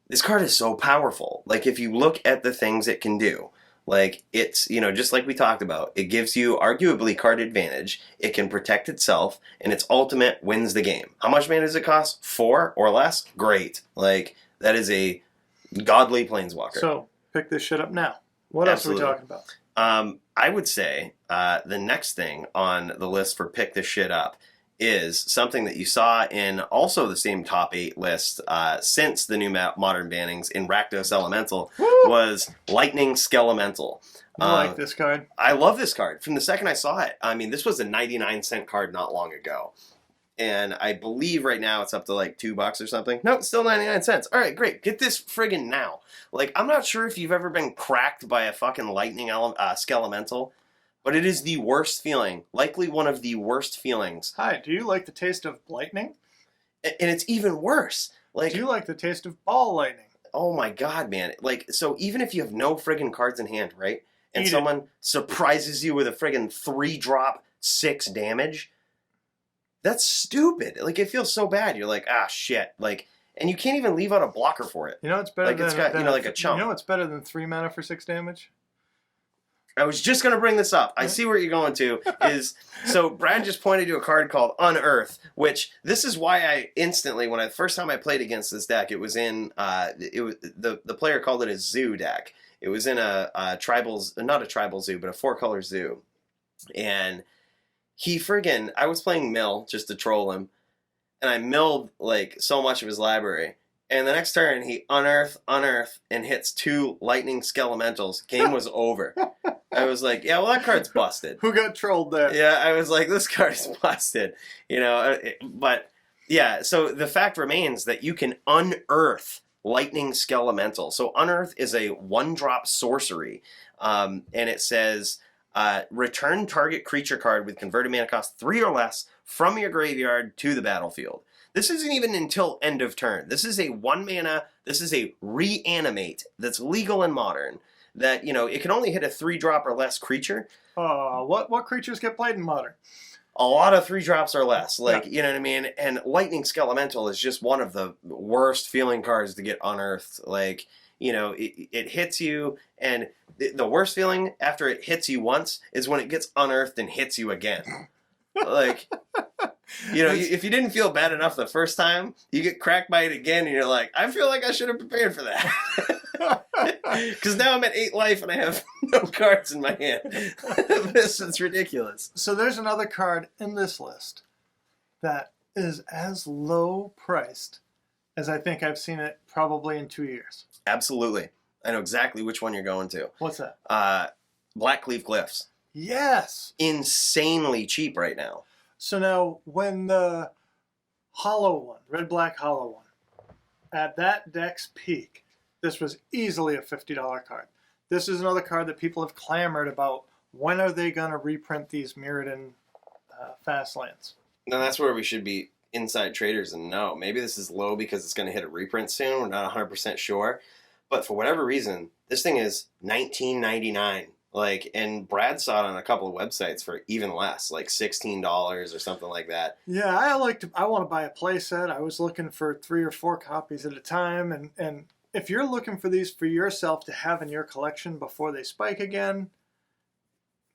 Speaker 1: this card is so powerful. Like, if you look at the things it can do, like, it's, just like we talked about, it gives you arguably card advantage. It can protect itself, and its ultimate wins the game. How much mana does it cost? 4 or less? Great. Like, that is a godly Planeswalker.
Speaker 2: So, pick this shit up now. What
Speaker 1: Absolutely.
Speaker 2: else are we talking about?
Speaker 1: I would say the next thing on the list for pick this shit up is something that you saw in also the same top 8 list since the new modern bannings in Rakdos Elemental.
Speaker 2: Woo!
Speaker 1: Was Lightning Skelemental.
Speaker 2: I like this card.
Speaker 1: I love this card. From the second I saw it, I mean, this was a 99-cent card not long ago. And I believe right now it's up to like $2 or something. No, it's still 99 cents. All right, great. Get this friggin' now. Like, I'm not sure if you've ever been cracked by a fucking lightning skelemental, but it is the worst feeling. Likely one of the worst feelings.
Speaker 2: Hi, do you like the taste of lightning?
Speaker 1: And it's even worse. Like,
Speaker 2: Do you like the taste of ball lightning?
Speaker 1: Oh my God, man. Like, so even if you have no friggin' cards in hand, right? And
Speaker 2: Eat it.
Speaker 1: someone surprises you with a friggin' 3-drop 6 damage, that's stupid. Like, it feels so bad. You're like, shit. Like, and you can't even leave out a blocker for it.
Speaker 2: You know it's better
Speaker 1: Like,
Speaker 2: than
Speaker 1: it's got, like a chump.
Speaker 2: You know what's better than 3 mana for 6 damage?
Speaker 1: I was just going to bring this up. I see where you're going to. So Brad just pointed to a card called Unearth, which this is why I instantly, when first time I played against this deck, it was in, the player called it a zoo deck. It was in not a tribal zoo, but a 4-color zoo. And I was playing Mill just to troll him, and I milled like so much of his library. And the next turn, he unearth, and hits 2 lightning skelementals. Game was over. I was like, yeah, well, that card's busted.
Speaker 2: Who got trolled there?
Speaker 1: Yeah, I was like, this card is busted. But yeah, so the fact remains that you can unearth lightning skelemental. So unearth is a 1-drop sorcery, and it says, return target creature card with converted mana cost 3 or less from your graveyard to the battlefield. This isn't even until end of turn. This is a 1 mana, this is a reanimate that's legal and modern. That, it can only hit a 3-drop or less creature.
Speaker 2: What creatures get played in Modern?
Speaker 1: A lot of 3-drops or less. Like, you know what I mean? And Lightning Skelemental is just one of the worst feeling cards to get unearthed. Like, it hits you, and the worst feeling after it hits you once is when it gets unearthed and hits you again. Like, You know, if you didn't feel bad enough the first time, you get cracked by it again, and you're like, I feel like I should have prepared for that. Because now I'm at 8 life and I have no cards in my hand. This is ridiculous.
Speaker 2: So there's another card in this list that is as low priced as I think I've seen it probably in 2 years.
Speaker 1: Absolutely. I know exactly which one you're going to.
Speaker 2: What's that?
Speaker 1: Blackleaf Glyphs.
Speaker 2: Yes.
Speaker 1: Insanely cheap right now.
Speaker 2: So now, when the hollow one, red-black hollow one, at that deck's peak, this was easily a $50 card. This is another card that people have clamored about. When are they going to reprint these Mirrodin fast lands?
Speaker 1: Now that's where we should be inside traders and know. Maybe this is low because it's going to hit a reprint soon. We're not 100% sure. But for whatever reason, this thing is $19.99. Like, and Brad saw it on a couple of websites for even less, like $16 or something like that.
Speaker 2: Yeah, I want to buy a playset. I was looking for 3 or 4 copies at a time, and if you're looking for these for yourself to have in your collection before they spike again,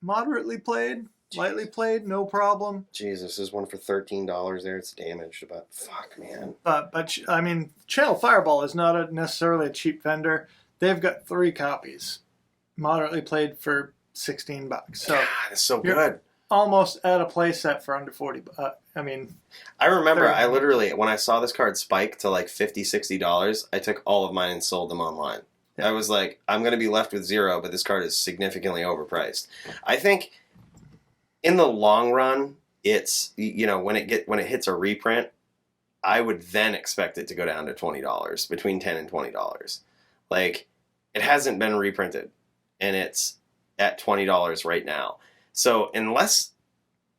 Speaker 2: moderately played, lightly played, no problem.
Speaker 1: Jesus, there's one for $13 there. It's damaged, but fuck, man.
Speaker 2: But I mean, Channel Fireball is not necessarily a cheap vendor. They've got 3 copies. Moderately played for $16. So
Speaker 1: God, it's so good.
Speaker 2: Almost at a play set for under 40. I mean,
Speaker 1: I remember I literally, when I saw this card spike to like $50, $60, I took all of mine and sold them online. Yeah. I was like, I'm going to be left with 0, but this card is significantly overpriced. I think in the long run, it's, you know, when it hits a reprint, I would then expect it to go down to $20, between $10 and $20. Like, it hasn't been reprinted. And it's at $20 right now. So unless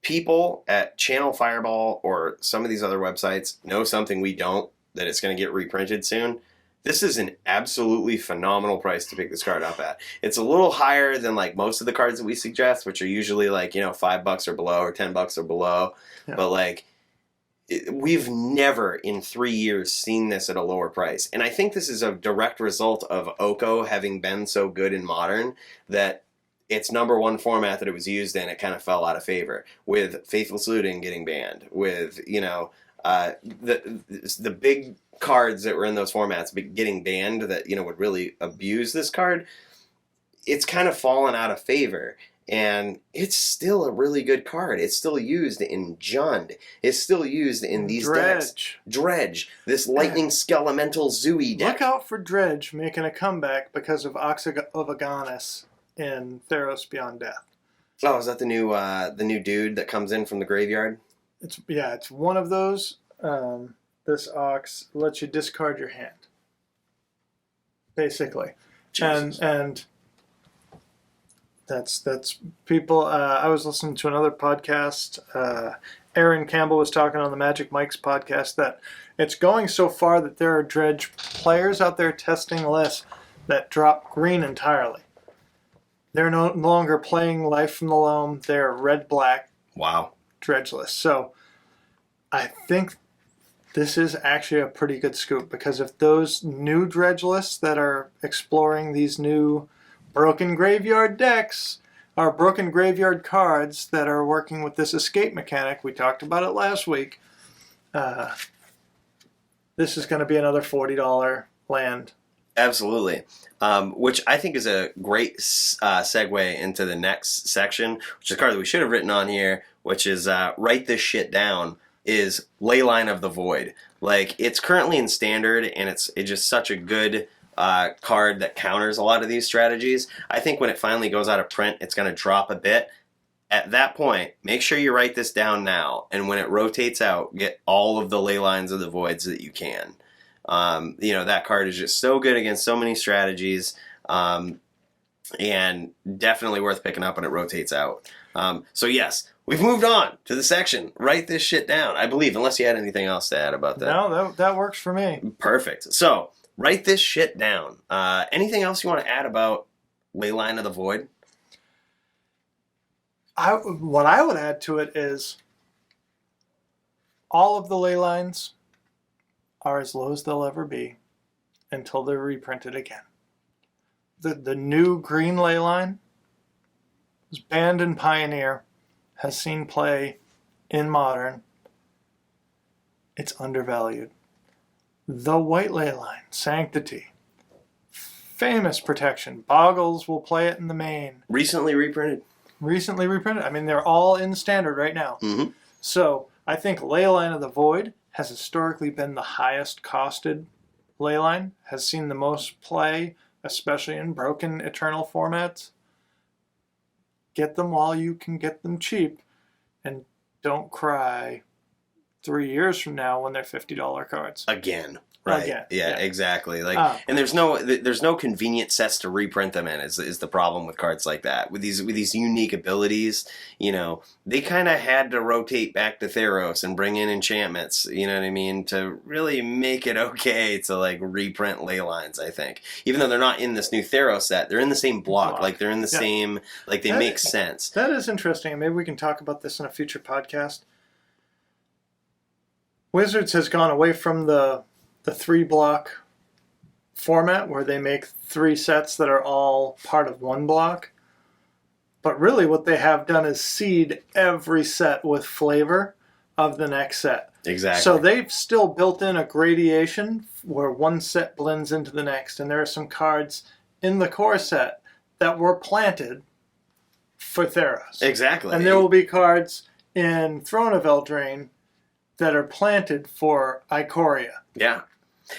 Speaker 1: people at Channel Fireball or some of these other websites know something we don't, that it's going to get reprinted soon, this is an absolutely phenomenal price to pick this card up at. It's a little higher than like most of the cards that we suggest, which are usually like, you know, $5 or below or $10 or below. Yeah. But like, we've never in 3 years seen this at a lower price. And I think this is a direct result of Oko having been so good in Modern that its #1 format that it was used in, it kind of fell out of favor. With Faithless Looting getting banned, with, you know, the big cards that were in those formats getting banned that, you know, would really abuse this card, it's kind of fallen out of favor. And it's still a really good card. It's still used in Jund. It's still used in these decks. Dredge. This Lightning Skelemental Zooey deck.
Speaker 2: Look out for Dredge making a comeback because of Ox of Aganis in Theros Beyond Death.
Speaker 1: Oh, is that the new dude that comes in from the graveyard?
Speaker 2: It's one of those. This Ox lets you discard your hand, basically. Jesus. And that's people. I was listening to another podcast. Aaron Campbell was talking on the Magic Mike's podcast that it's going so far that there are Dredge players out there testing lists that drop green entirely. They're no longer playing Life from the Loam. They're red-black.
Speaker 1: Wow.
Speaker 2: Dredge lists. So I think this is actually a pretty good scoop, because if those new Dredge lists that are exploring these new Broken Graveyard decks are Broken Graveyard cards that are working with this escape mechanic, we talked about it last week, this is going to be another $40 land.
Speaker 1: Absolutely. Which I think is a great segue into the next section, which is a card that we should have written on here, which is Write This Shit Down, is Leyline of the Void. Like, it's currently in Standard, and it's just such a good card that counters a lot of these strategies. I think when it finally goes out of print, it's going to drop a bit. At that point, make sure you write this down now, and when it rotates out, get all of the Leylines of the Voids that you can. You know, that card is just so good against so many strategies, and definitely worth picking up when it rotates out. So yes, we've moved on to the section, Write This Shit Down, I believe, unless you had anything else to add about that.
Speaker 2: No, that works for me. Perfect.
Speaker 1: So, Write This Shit Down. Anything else you want to add about Leyline of the Void?
Speaker 2: What I would add to it is all of the ley lines are as low as they'll ever be until they're reprinted again. The new green ley line was banned in Pioneer, has seen play in Modern, it's undervalued. The White Ley Line, Sanctity. Famous protection. Boggles will play it in the main.
Speaker 1: Recently reprinted.
Speaker 2: I mean, they're all in standard right now.
Speaker 1: Mm-hmm.
Speaker 2: So I think Leyline of the Void has historically been the highest costed Leyline, has seen the most play, especially in broken Eternal formats. Get them while you can get them cheap, and don't cry 3 years from now when they're $50 cards.
Speaker 1: Again. Right.
Speaker 2: Again.
Speaker 1: Yeah, exactly. Like, and there's no convenient sets to reprint them in. Is the problem with cards like that? With these unique abilities, you know, they kind of had to rotate back to Theros and bring in enchantments. You know what I mean? To really make it okay to like reprint ley lines. I think, even though they're not in this new Theros set, they're in the same block. Like they're in the same. Like they make sense.
Speaker 2: That is interesting. Maybe we can talk about this in a future podcast. Wizards has gone away from the 3-block format where they make 3 sets that are all part of 1 block. But really what they have done is seed every set with flavor of the next set.
Speaker 1: Exactly.
Speaker 2: So they've still built in a gradation where one set blends into the next. And there are some cards in the core set that were planted for Theros.
Speaker 1: Exactly.
Speaker 2: And there will be cards in Throne of Eldraine that are planted for Ikoria.
Speaker 1: Yeah.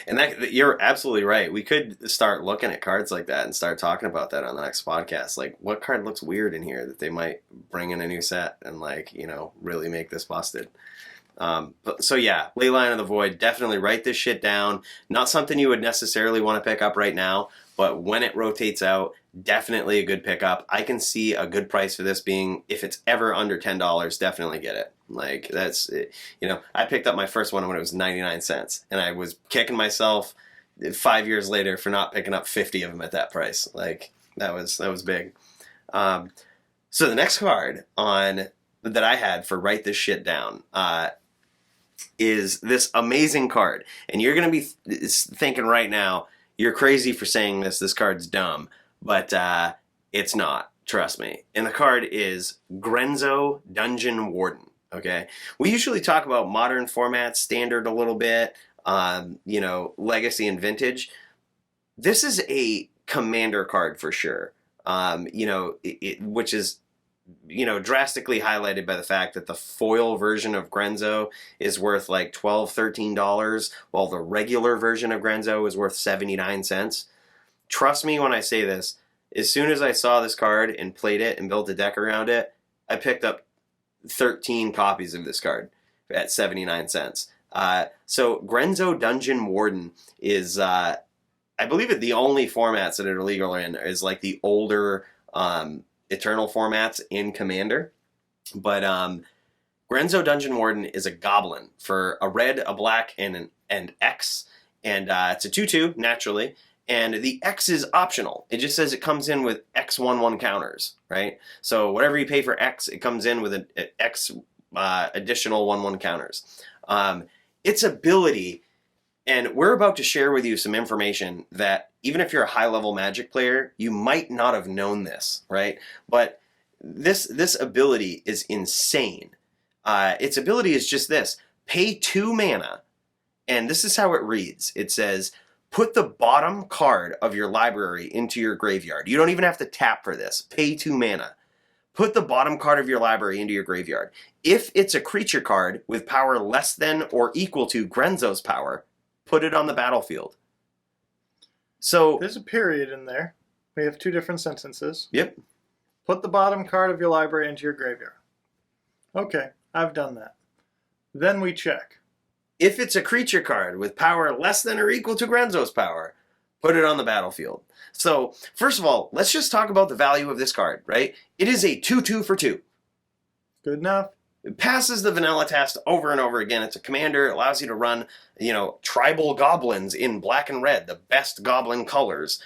Speaker 1: And that you're absolutely right. We could start looking at cards like that and start talking about that on the next podcast. Like, what card looks weird in here that they might bring in a new set and, like, you know, really make this busted. So yeah, Leyline of the Void, definitely write this shit down. Not something you would necessarily want to pick up right now, but when it rotates out, definitely a good pickup. I can see a good price for this being, if it's ever under $10, definitely get it. Like, that's, you know, I picked up my first one when it was 99 cents, and I was kicking myself 5 years later for not picking up 50 of them at that price. Like, that was big. So the next card that I had for Write This Shit Down is this amazing card. And you're going to be thinking right now, you're crazy for saying this card's dumb, but it's not. Trust me. And the card is Grenzo Dungeon Warden. Okay, we usually talk about modern formats, standard a little bit, you know, legacy and vintage. This is a commander card for sure. You know, which is, you know, drastically highlighted by the fact that the foil version of Grenzo is worth like $12, $13, while the regular version of Grenzo is worth 79 cents. Trust me when I say this, as soon as I saw this card and played it and built a deck around it, I picked up 13 copies of this card at 79 cents. So Grenzo Dungeon Warden is, I believe the only formats that are legal in is like the older Eternal formats in Commander. But Grenzo Dungeon Warden is a goblin for a red, a black, and an X. And it's a 2/2, naturally. And the X is optional. It just says it comes in with X/1/1 counters, right? So whatever you pay for X, it comes in with an X additional 1/1 counters. Its ability, and we're about to share with you some information that even if you're a high-level Magic player, you might not have known this, right? But this ability is insane. Its ability is just this. Pay 2 mana, and this is how it reads. It says, put the bottom card of your library into your graveyard. You don't even have to tap for this. Pay 2 mana. Put the bottom card of your library into your graveyard. If it's a creature card with power less than or equal to Grenzo's power, put it on the battlefield. So
Speaker 2: there's a period in there. We have 2 different sentences.
Speaker 1: Yep.
Speaker 2: Put the bottom card of your library into your graveyard. Okay, I've done that. Then we check.
Speaker 1: If it's a creature card with power less than or equal to Grenzo's power, put it on the battlefield. So, first of all, let's just talk about the value of this card, right? It is a 2/2 for 2.
Speaker 2: Good enough.
Speaker 1: It passes the vanilla test over and over again. It's a commander. It allows you to run, you know, tribal goblins in black and red, the best goblin colors,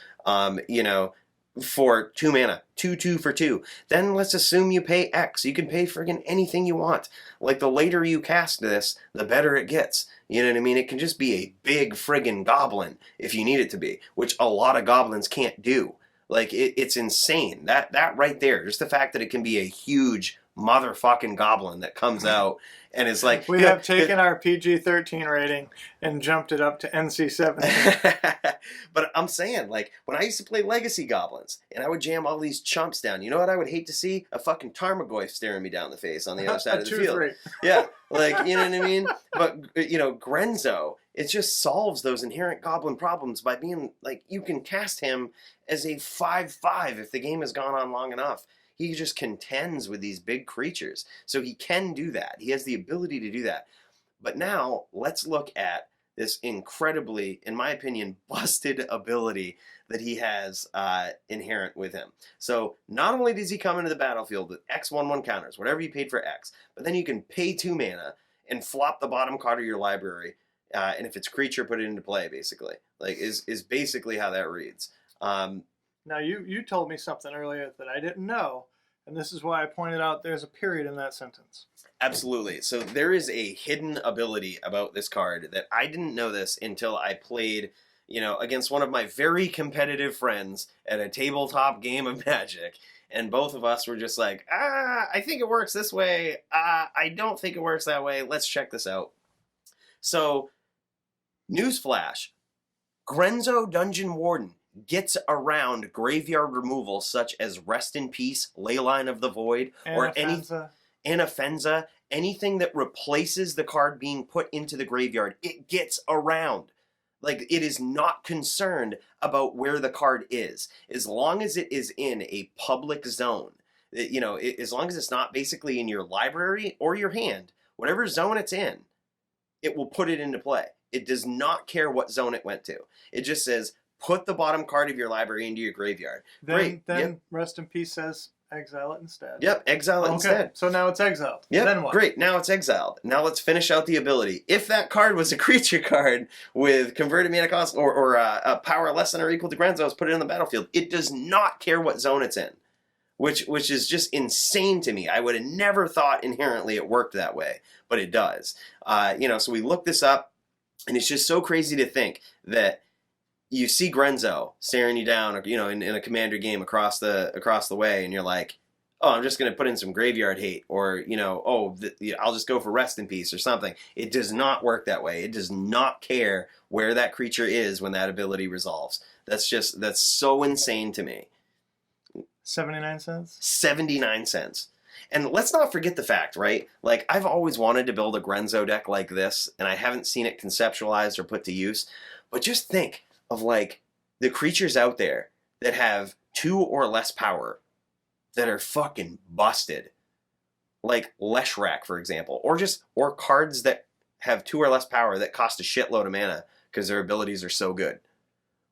Speaker 1: you know, for 2 mana. 2/2 for 2. Then let's assume you pay X. You can pay friggin' anything you want. Like, the later you cast this, the better it gets. You know what I mean? It can just be a big friggin' goblin if you need it to be, which a lot of goblins can't do. Like, it's insane. That right there, just the fact that it can be a huge motherfucking goblin that comes out and is like...
Speaker 2: We have taken our PG-13 rating and jumped it up to NC-17.
Speaker 1: But I'm saying, like, when I used to play Legacy Goblins, and I would jam all these chumps down, you know what I would hate to see? A fucking Tarmogoyf staring me down the face on the other side of the field. Yeah, like, you know what I mean? But, you know, Grenzo, it just solves those inherent goblin problems by being, like, you can cast him as a 5/5 if the game has gone on long enough. He just contends with these big creatures. So he can do that. He has the ability to do that. But now, let's look at this incredibly, in my opinion, busted ability that he has inherent with him. So not only does he come into the battlefield with X/1/1 counters, whatever you paid for X, but then you can pay 2 mana and flop the bottom card of your library, and if it's creature, put it into play, basically. Like, is basically how that reads.
Speaker 2: Now, you told me something earlier that I didn't know, and this is why I pointed out there's a period in that sentence.
Speaker 1: Absolutely. So there is a hidden ability about this card that I didn't know this until I played, you know, against one of my very competitive friends at a tabletop game of Magic, and both of us were just like, I think it works this way. I don't think it works that way. Let's check this out. So, newsflash, Grenzo Dungeon Warden gets around graveyard removal such as Rest in Peace, Leyline of the Void, or Anafenza, anything that replaces the card being put into the graveyard, it gets around. Like, it is not concerned about where the card is. As long as it is in a public zone, you know, as long as it's not basically in your library or your hand, whatever zone it's in, it will put it into play. It does not care what zone it went to. It just says, put the bottom card of your library into your graveyard.
Speaker 2: Then Rest in Peace says exile it instead.
Speaker 1: Yep, exile it instead.
Speaker 2: So now it's exiled.
Speaker 1: Yep,
Speaker 2: then what?
Speaker 1: Great, now it's exiled. Now let's finish out the ability. If that card was a creature card with converted mana cost or a power less than or equal to Grenzo's, put it in the battlefield. It does not care what zone it's in, which is just insane to me. I would have never thought inherently it worked that way, but it does. You know, so we looked this up, and it's just so crazy to think that you see Grenzo staring you down, you know, in a commander game across the way, and you're like, oh, I'm just going to put in some graveyard hate, or, you know, I'll just go for Rest in Peace or something. It does not work that way. It does not care where that creature is when that ability resolves. That's so insane to me.
Speaker 2: 79 cents?
Speaker 1: 79 cents. And let's not forget the fact, right? Like, I've always wanted to build a Grenzo deck like this, and I haven't seen it conceptualized or put to use. But just think of, like, the creatures out there that have 2 or less power that are fucking busted. Like Leshrac, for example. Or cards that have 2 or less power that cost a shitload of mana because their abilities are so good.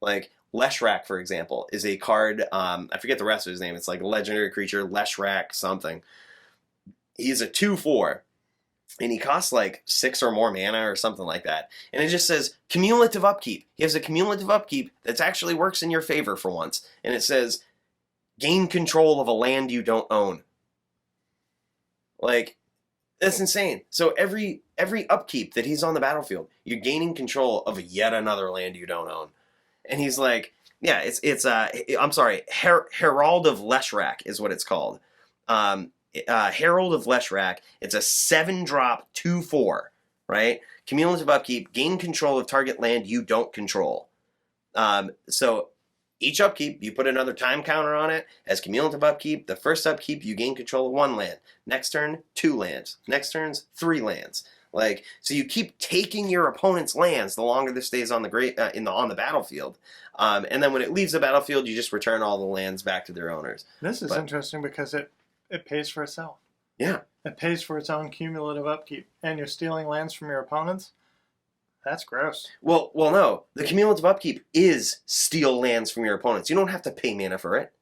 Speaker 1: Like, Leshrac, for example, is a card, I forget the rest of his name, it's like a legendary creature, Leshrac something. He's a 2/4, and he costs like 6 or more mana or something like that. And it just says, cumulative upkeep. He has a cumulative upkeep that actually works in your favor for once. And it says, gain control of a land you don't own. Like, that's insane. So every upkeep that he's on the battlefield, you're gaining control of yet another land you don't own. And he's like, yeah, I'm sorry, Herald of Leshrac is what it's called. Herald of Leshrac, it's a 7-drop 2/4, right? Cumulative upkeep, gain control of target land you don't control. So each upkeep, you put another time counter on it. As cumulative upkeep, the first upkeep, you gain control of 1 land. Next turn, 2 lands. Next turn's 3 lands. Like, so you keep taking your opponent's lands the longer this stays on the battlefield. And then when it leaves the battlefield, you just return all the lands back to their owners.
Speaker 2: This is interesting because it pays for itself.
Speaker 1: Yeah.
Speaker 2: It pays for its own cumulative upkeep. And you're stealing lands from your opponents? That's gross.
Speaker 1: Well, no. The cumulative upkeep is steal lands from your opponents. You don't have to pay mana for it.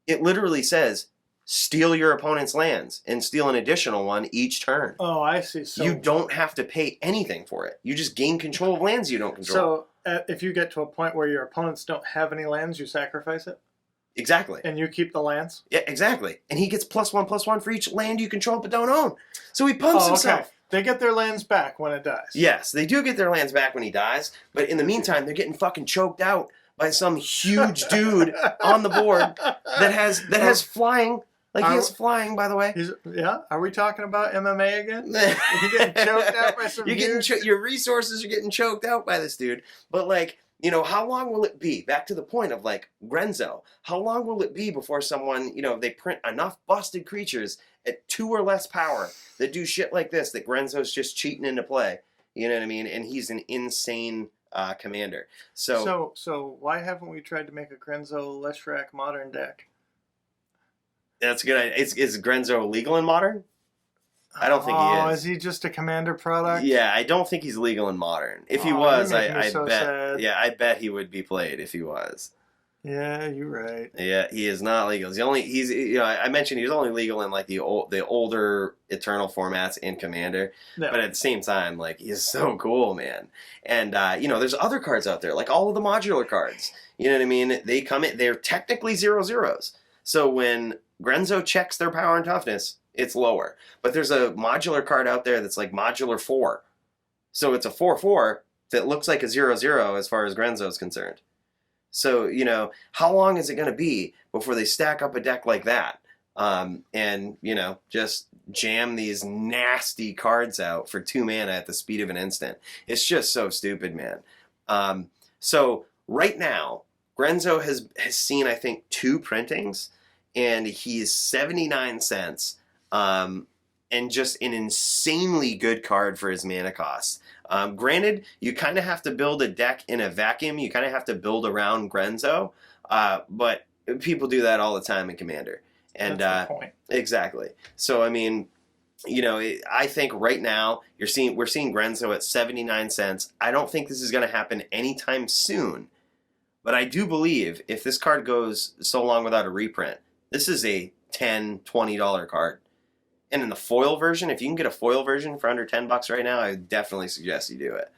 Speaker 1: It literally says, steal your opponent's lands and steal an additional one each turn.
Speaker 2: Oh, I see. So
Speaker 1: you don't have to pay anything for it. You just gain control of lands you don't control.
Speaker 2: So if you get to a point where your opponents don't have any lands, you sacrifice it?
Speaker 1: Exactly.
Speaker 2: And you keep the lands?
Speaker 1: Yeah, exactly. And he gets +1/+1 for each land you control but don't own. So he pumps himself.
Speaker 2: Okay. They get their lands back when it dies.
Speaker 1: Yes, they do get their lands back when he dies, but in the meantime, they're getting fucking choked out by some huge dude on the board that has flying Like, he has flying, by the way.
Speaker 2: Are we talking about MMA again? You're getting choked out by some
Speaker 1: your resources are getting choked out by this dude. But, like, you know, how long will it be? Back to the point of, like, Grenzo. How long will it be before someone, you know, they print enough busted creatures at 2 or less power that do shit like this, that Grenzo's just cheating into play? You know what I mean? And he's an insane commander. So
Speaker 2: why haven't we tried to make a Grenzo Leshrac modern deck?
Speaker 1: That's good. Is Grenzo legal in Modern? I don't think he is.
Speaker 2: Oh, is he just a commander product?
Speaker 1: Yeah, I don't think he's legal in Modern. If he was, I bet.
Speaker 2: Sad.
Speaker 1: Yeah, I bet he would be played if he was.
Speaker 2: Yeah, you're right.
Speaker 1: Yeah, he is not legal. I mentioned he's only legal in like the older Eternal formats in Commander,
Speaker 2: No.
Speaker 1: but at the same time, like, he's so cool, man. And there's other cards out there, like all of the modular cards. You know what I mean? They come in. They're technically 0/0s. So when Grenzo checks their power and toughness, it's lower. But there's a modular card out there that's like modular 4. So it's a 4/4 that looks like a 0/0 as far as Grenzo is concerned. So, you know, how long is it going to be before they stack up a deck like that? And, you know, just jam these nasty cards out for 2 mana at the speed of an instant. It's just so stupid, man. So right now, Grenzo has seen, I think, 2 printings, and he's 79 cents, and just an insanely good card for his mana cost. Granted, you kind of have to build a deck in a vacuum. You kind of have to build around Grenzo, but people do that all the time in Commander. And
Speaker 2: that's the point.
Speaker 1: Exactly. So, I mean, you know, I think right now we're seeing Grenzo at 79 cents. I don't think this is going to happen anytime soon, but I do believe if this card goes so long without a reprint, this is a $10, $20 card. And in the foil version, if you can get a foil version for under $10 right now, I would definitely suggest you do it.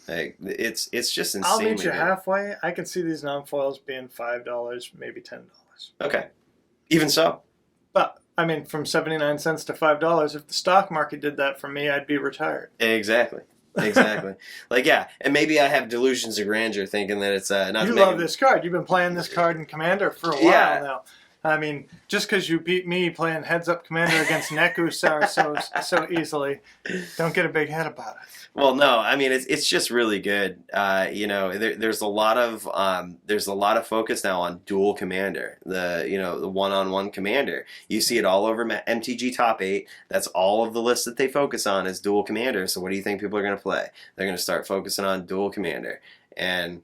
Speaker 1: Like, it's just insanely
Speaker 2: I'll meet you
Speaker 1: good.
Speaker 2: halfway. I can see these non-foils being $5, maybe $10.
Speaker 1: Okay. Even so.
Speaker 2: But, I mean, from 79 cents to $5, if the stock market did that for me, I'd be retired.
Speaker 1: Exactly. Like, yeah, and maybe I have delusions of grandeur thinking that it's not.
Speaker 2: You love this card. You've been playing this card in Commander for a while now. I mean, just because you beat me playing heads-up Commander against Neku so easily, don't get a big head about it.
Speaker 1: Well, no, I mean, it's just really good. You know, there's a lot of focus now on dual Commander, the one-on-one Commander. You see it all over MTG Top 8. That's all of the lists that they focus on is dual Commander. So what do you think people are going to play? They're going to start focusing on dual Commander. And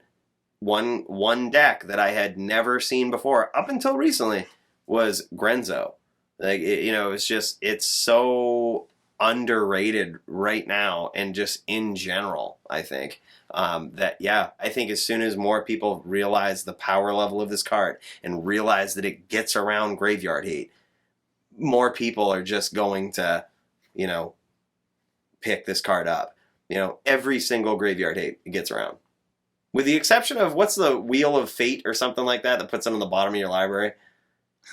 Speaker 1: one deck that I had never seen before up until recently was Grenzo. Like, it's so underrated right now, and just in general, I think I think as soon as more people realize the power level of this card and realize that it gets around graveyard hate, more people are just going to, pick this card up. Every single graveyard hate it gets around. With the exception of, what's the Wheel of Fate or something like that puts it on the bottom of your library?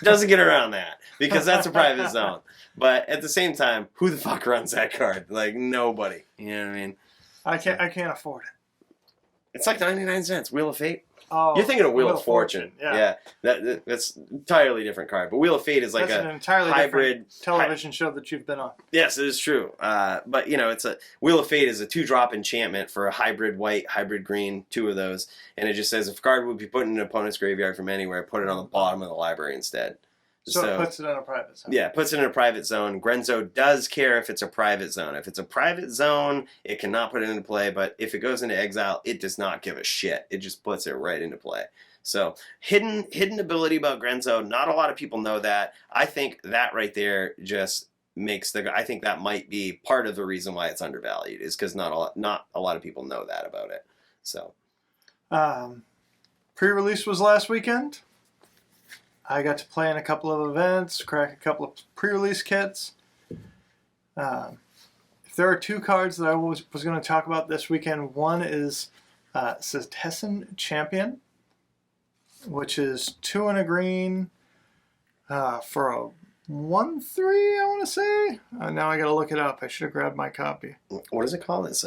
Speaker 1: Doesn't get around that, because that's a private zone. But at the same time, who the fuck runs that card? Like, nobody. You know what I mean?
Speaker 2: I can't afford it.
Speaker 1: It's like 99 cents, Wheel of Fate.
Speaker 2: Oh,
Speaker 1: you're thinking of Wheel of Fortune.
Speaker 2: Yeah.
Speaker 1: That's an entirely different card. But Wheel of Fate is like an entirely hybrid
Speaker 2: television show that you've been on.
Speaker 1: Yes, it is true. But it's a Wheel of Fate is a 2-drop enchantment for a hybrid white, hybrid green, 2 of those, and it just says if a card would be put in an opponent's graveyard from anywhere, put it on the bottom of the library instead.
Speaker 2: So it puts it in a private zone.
Speaker 1: Yeah, it puts it in a private zone. Grenzo does care if it's a private zone. If it's a private zone, it cannot put it into play, but if it goes into exile, it does not give a shit. It just puts it right into play. So, hidden ability about Grenzo, not a lot of people know that. I think that right there just makes I think that might be part of the reason why it's undervalued, is because not a lot of people know that about it. So,
Speaker 2: pre-release was last weekend. I got to play in a couple of events, crack a couple of pre-release kits. If there are 2 cards that I was going to talk about this weekend, one is Citizen Champion, which is 2 and a green for a 1/3, I want to say. Now I got to look it up. I should have grabbed my copy.
Speaker 1: What is it called? It's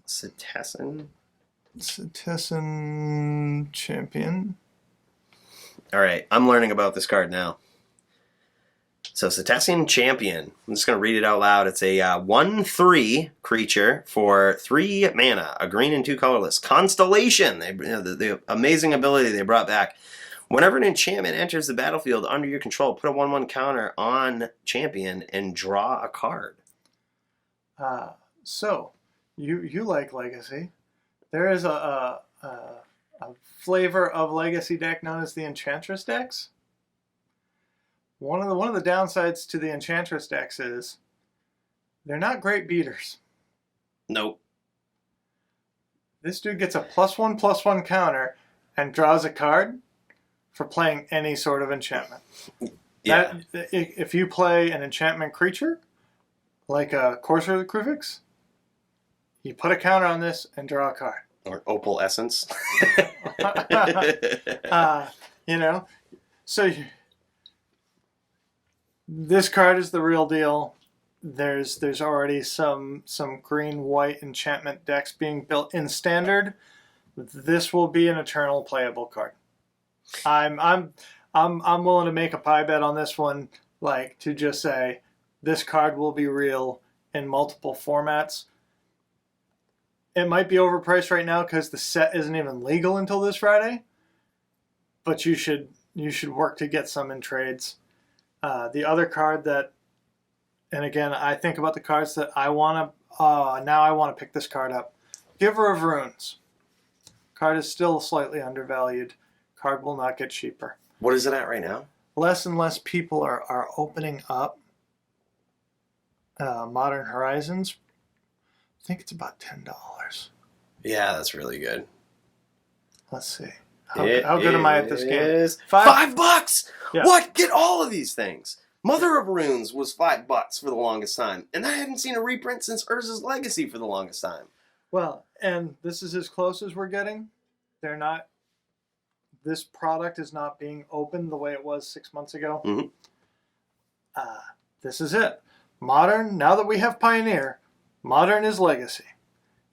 Speaker 1: Citizen
Speaker 2: Champion.
Speaker 1: All right, I'm learning about this card now. So Cetacean Champion. I'm just going to read it out loud. It's a 1/3 creature for 3 mana, a green and 2 colorless. Constellation. The amazing ability they brought back. Whenever an enchantment enters the battlefield under your control, put a 1/1 counter on champion and draw a card.
Speaker 2: So, you like Legacy. There is a flavor of Legacy deck known as the Enchantress decks. One of the downsides to the Enchantress decks is they're not great beaters.
Speaker 1: Nope.
Speaker 2: This dude gets a +1/+1 counter and draws a card for playing any sort of enchantment.
Speaker 1: Yeah.
Speaker 2: If you play an enchantment creature, like a Courser of the Kruvix, you put a counter on this and draw a card.
Speaker 1: Or Opal Essence.
Speaker 2: So this card is the real deal. There's already some green-white enchantment decks being built in Standard. This will be an eternal playable card. I'm willing to make a pie bet on this one, like to just say this card will be real in multiple formats. It might be overpriced right now because the set isn't even legal until this Friday, but you should work to get some in trades. The other card that, and again, I think about the cards that I want to. Now I want to pick this card up. Giver of Runes. Card is still slightly undervalued. Card will not get cheaper.
Speaker 1: What is it at right now?
Speaker 2: Less and less people are opening up Modern Horizons. I think it's about $10.
Speaker 1: Yeah, that's really good.
Speaker 2: Let's see. How good am I at this game?
Speaker 1: $5?
Speaker 2: Yeah.
Speaker 1: What? Get all of these things. Mother of Runes was $5 for the longest time. And I hadn't seen a reprint since Urza's Legacy for the longest time.
Speaker 2: Well, and this is as close as we're getting. This product is not being opened the way it was 6 months ago.
Speaker 1: Mm-hmm.
Speaker 2: This is it. Modern, now that we have Pioneer, Modern is Legacy.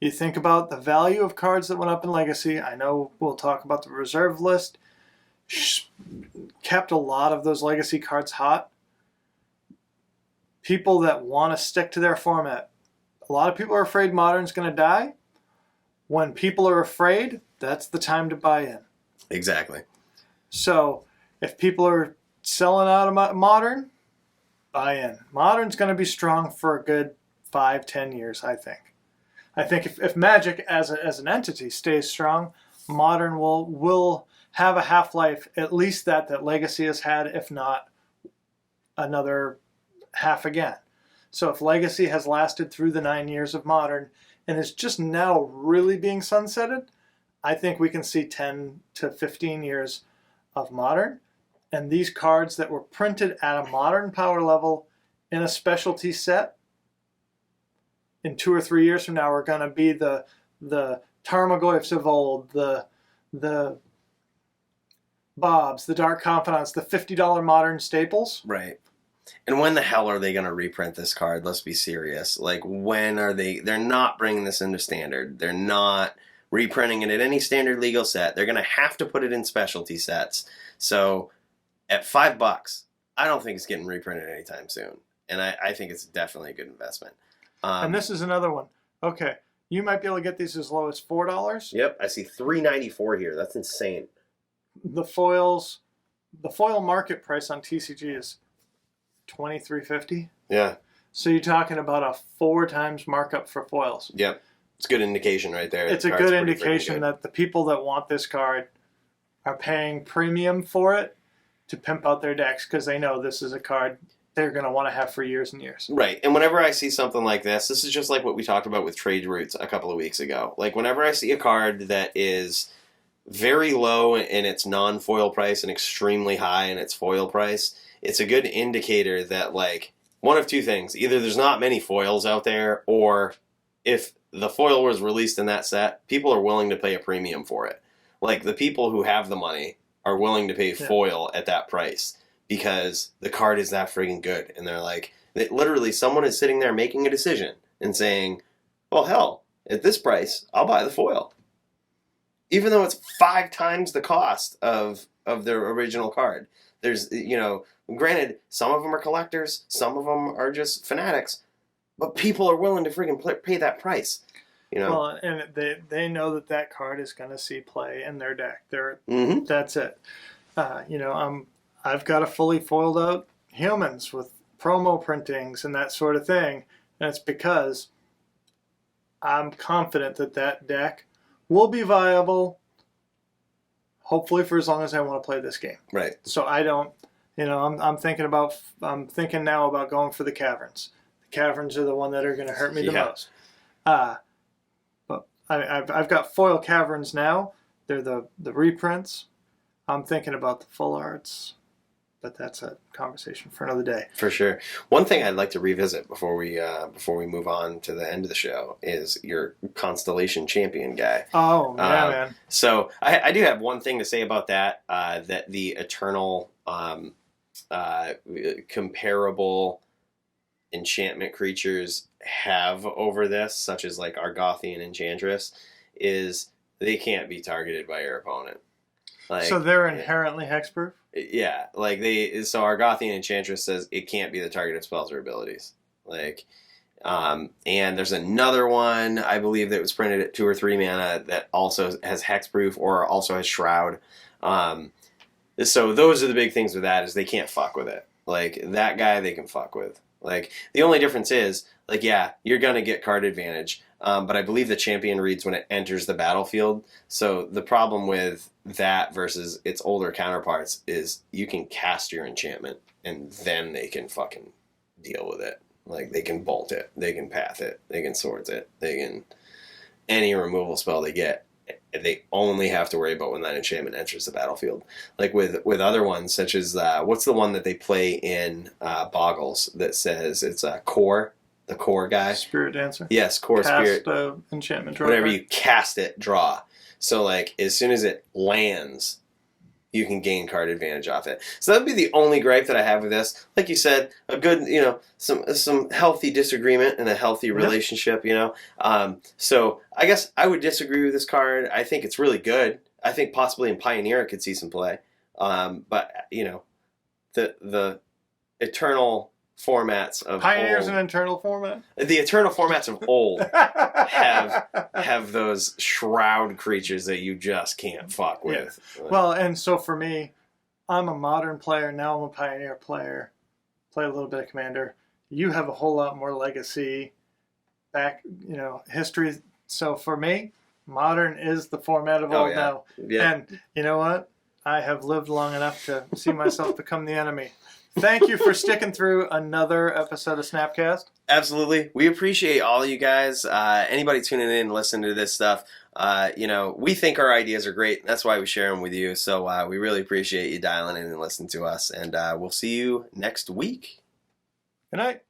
Speaker 2: You think about the value of cards that went up in Legacy. I know we'll talk about the reserve list. Kept a lot of those Legacy cards hot. People that want to stick to their format. A lot of people are afraid Modern's going to die. When people are afraid, that's the time to buy in.
Speaker 1: Exactly.
Speaker 2: So if people are selling out of Modern, buy in. Modern's going to be strong for a good 5-10 years, I think. I think if Magic as an entity stays strong, Modern will have a half-life at least that Legacy has had, if not another half again. So if Legacy has lasted through the 9 years of Modern and is just now really being sunsetted, I think we can see 10 to 15 years of Modern. And these cards that were printed at a Modern power level in a specialty set, in 2 or 3 years from now, are going to be the Tarmogoyfs of old, the Bobs, the Dark Confidants, the $50 Modern staples.
Speaker 1: Right. And when the hell are they going to reprint this card? Let's be serious. Like, when are they? They're not bringing this into Standard. They're not reprinting it in any Standard legal set. They're going to have to put it in specialty sets. So at $5, I don't think it's getting reprinted anytime soon. And I think it's definitely a good investment.
Speaker 2: And this is another one. Okay, you might be able to get these as low as $4.
Speaker 1: Yep, I see $3.94 here. That's insane.
Speaker 2: The foil market price on TCG is $23.50.
Speaker 1: Yeah.
Speaker 2: So you're talking about a 4 times markup for foils.
Speaker 1: Yep. It's a good indication right there.
Speaker 2: It's a good indication that the people that want this card are paying premium for it to pimp out their decks because they know this is a card they're going to want to have for years and years.
Speaker 1: Right. And whenever I see something like this is just like what we talked about with Trade Routes a couple of weeks ago. Like, whenever I see a card that is very low in its non-foil price and extremely high in its foil price, it's a good indicator that, like, one of two things. Either there's not many foils out there, or if the foil was released in that set, people are willing to pay a premium for it. Like, the people who have the money are willing to pay foil at that price because the card is that friggin' good. And they're like, literally, someone is sitting there making a decision and saying, well, hell, at this price, I'll buy the foil. Even though it's 5 times the cost of of the original card. There's, granted, some of them are collectors, some of them are just fanatics, but people are willing to freaking pay that price.
Speaker 2: Well, and they know that card is going to see play in their deck.
Speaker 1: Mm-hmm.
Speaker 2: That's it. I've got a fully foiled out humans with promo printings and that sort of thing, and it's because I'm confident that deck will be viable, hopefully for as long as I want to play this game.
Speaker 1: Right.
Speaker 2: So I don't, I'm thinking now about going for the caverns. The caverns are the one that are going to hurt me the most. But I've got foil caverns now. They're the reprints. I'm thinking about the full arts, but that's a conversation for another day.
Speaker 1: For sure. One thing I'd like to revisit before we move on to the end of the show is your Constellation Champion guy.
Speaker 2: Oh, yeah, man.
Speaker 1: So I do have one thing to say about that, that the Eternal comparable enchantment creatures have over this, such as like Argothian Enchantress, is they can't be targeted by your opponent.
Speaker 2: So they're inherently hexproof?
Speaker 1: Yeah, so Argothian Enchantress says it can't be the target of spells or abilities. And there's another one, I believe, that was printed at 2 or 3 mana that also has hexproof or also has shroud. So those are the big things with that, is they can't fuck with it. That guy they can fuck with. The only difference is, you're gonna get card advantage, but I believe the champion reads when it enters the battlefield. So the problem with that versus its older counterparts is you can cast your enchantment and then they can fucking deal with it. They can bolt it, they can path it, they can swords it, they can any removal spell they get. They only have to worry about when that enchantment enters the battlefield. With other ones, such as what's the one that they play in Boggles that says it's a core, the core guy,
Speaker 2: Spirit Dancer.
Speaker 1: Yes, core
Speaker 2: cast,
Speaker 1: spirit.
Speaker 2: Enchantment draw.
Speaker 1: Whenever you cast it, draw. So as soon as it lands, you can gain card advantage off it. So that would be the only gripe that I have with this. Like you said, a good, some healthy disagreement and a healthy relationship, So I guess I would disagree with this card. I think it's really good. I think possibly in Pioneer it could see some play. But, the Eternal formats of
Speaker 2: Pioneer's
Speaker 1: old,
Speaker 2: an internal format?
Speaker 1: the Eternal formats of old have those shroud creatures that you just can't fuck with.
Speaker 2: Yeah. Well, and so for me, I'm a modern player, now I'm a Pioneer player, play a little bit of Commander. You have a whole lot more legacy, history. So for me, modern is the format of old now.
Speaker 1: Yeah.
Speaker 2: And you know what? I have lived long enough to see myself become the enemy. Thank you for sticking through another episode of Snapcast.
Speaker 1: Absolutely. We appreciate all you guys. Anybody tuning in and listening to this stuff, we think our ideas are great. That's why we share them with you. So we really appreciate you dialing in and listening to us. And we'll see you next week.
Speaker 2: Good night.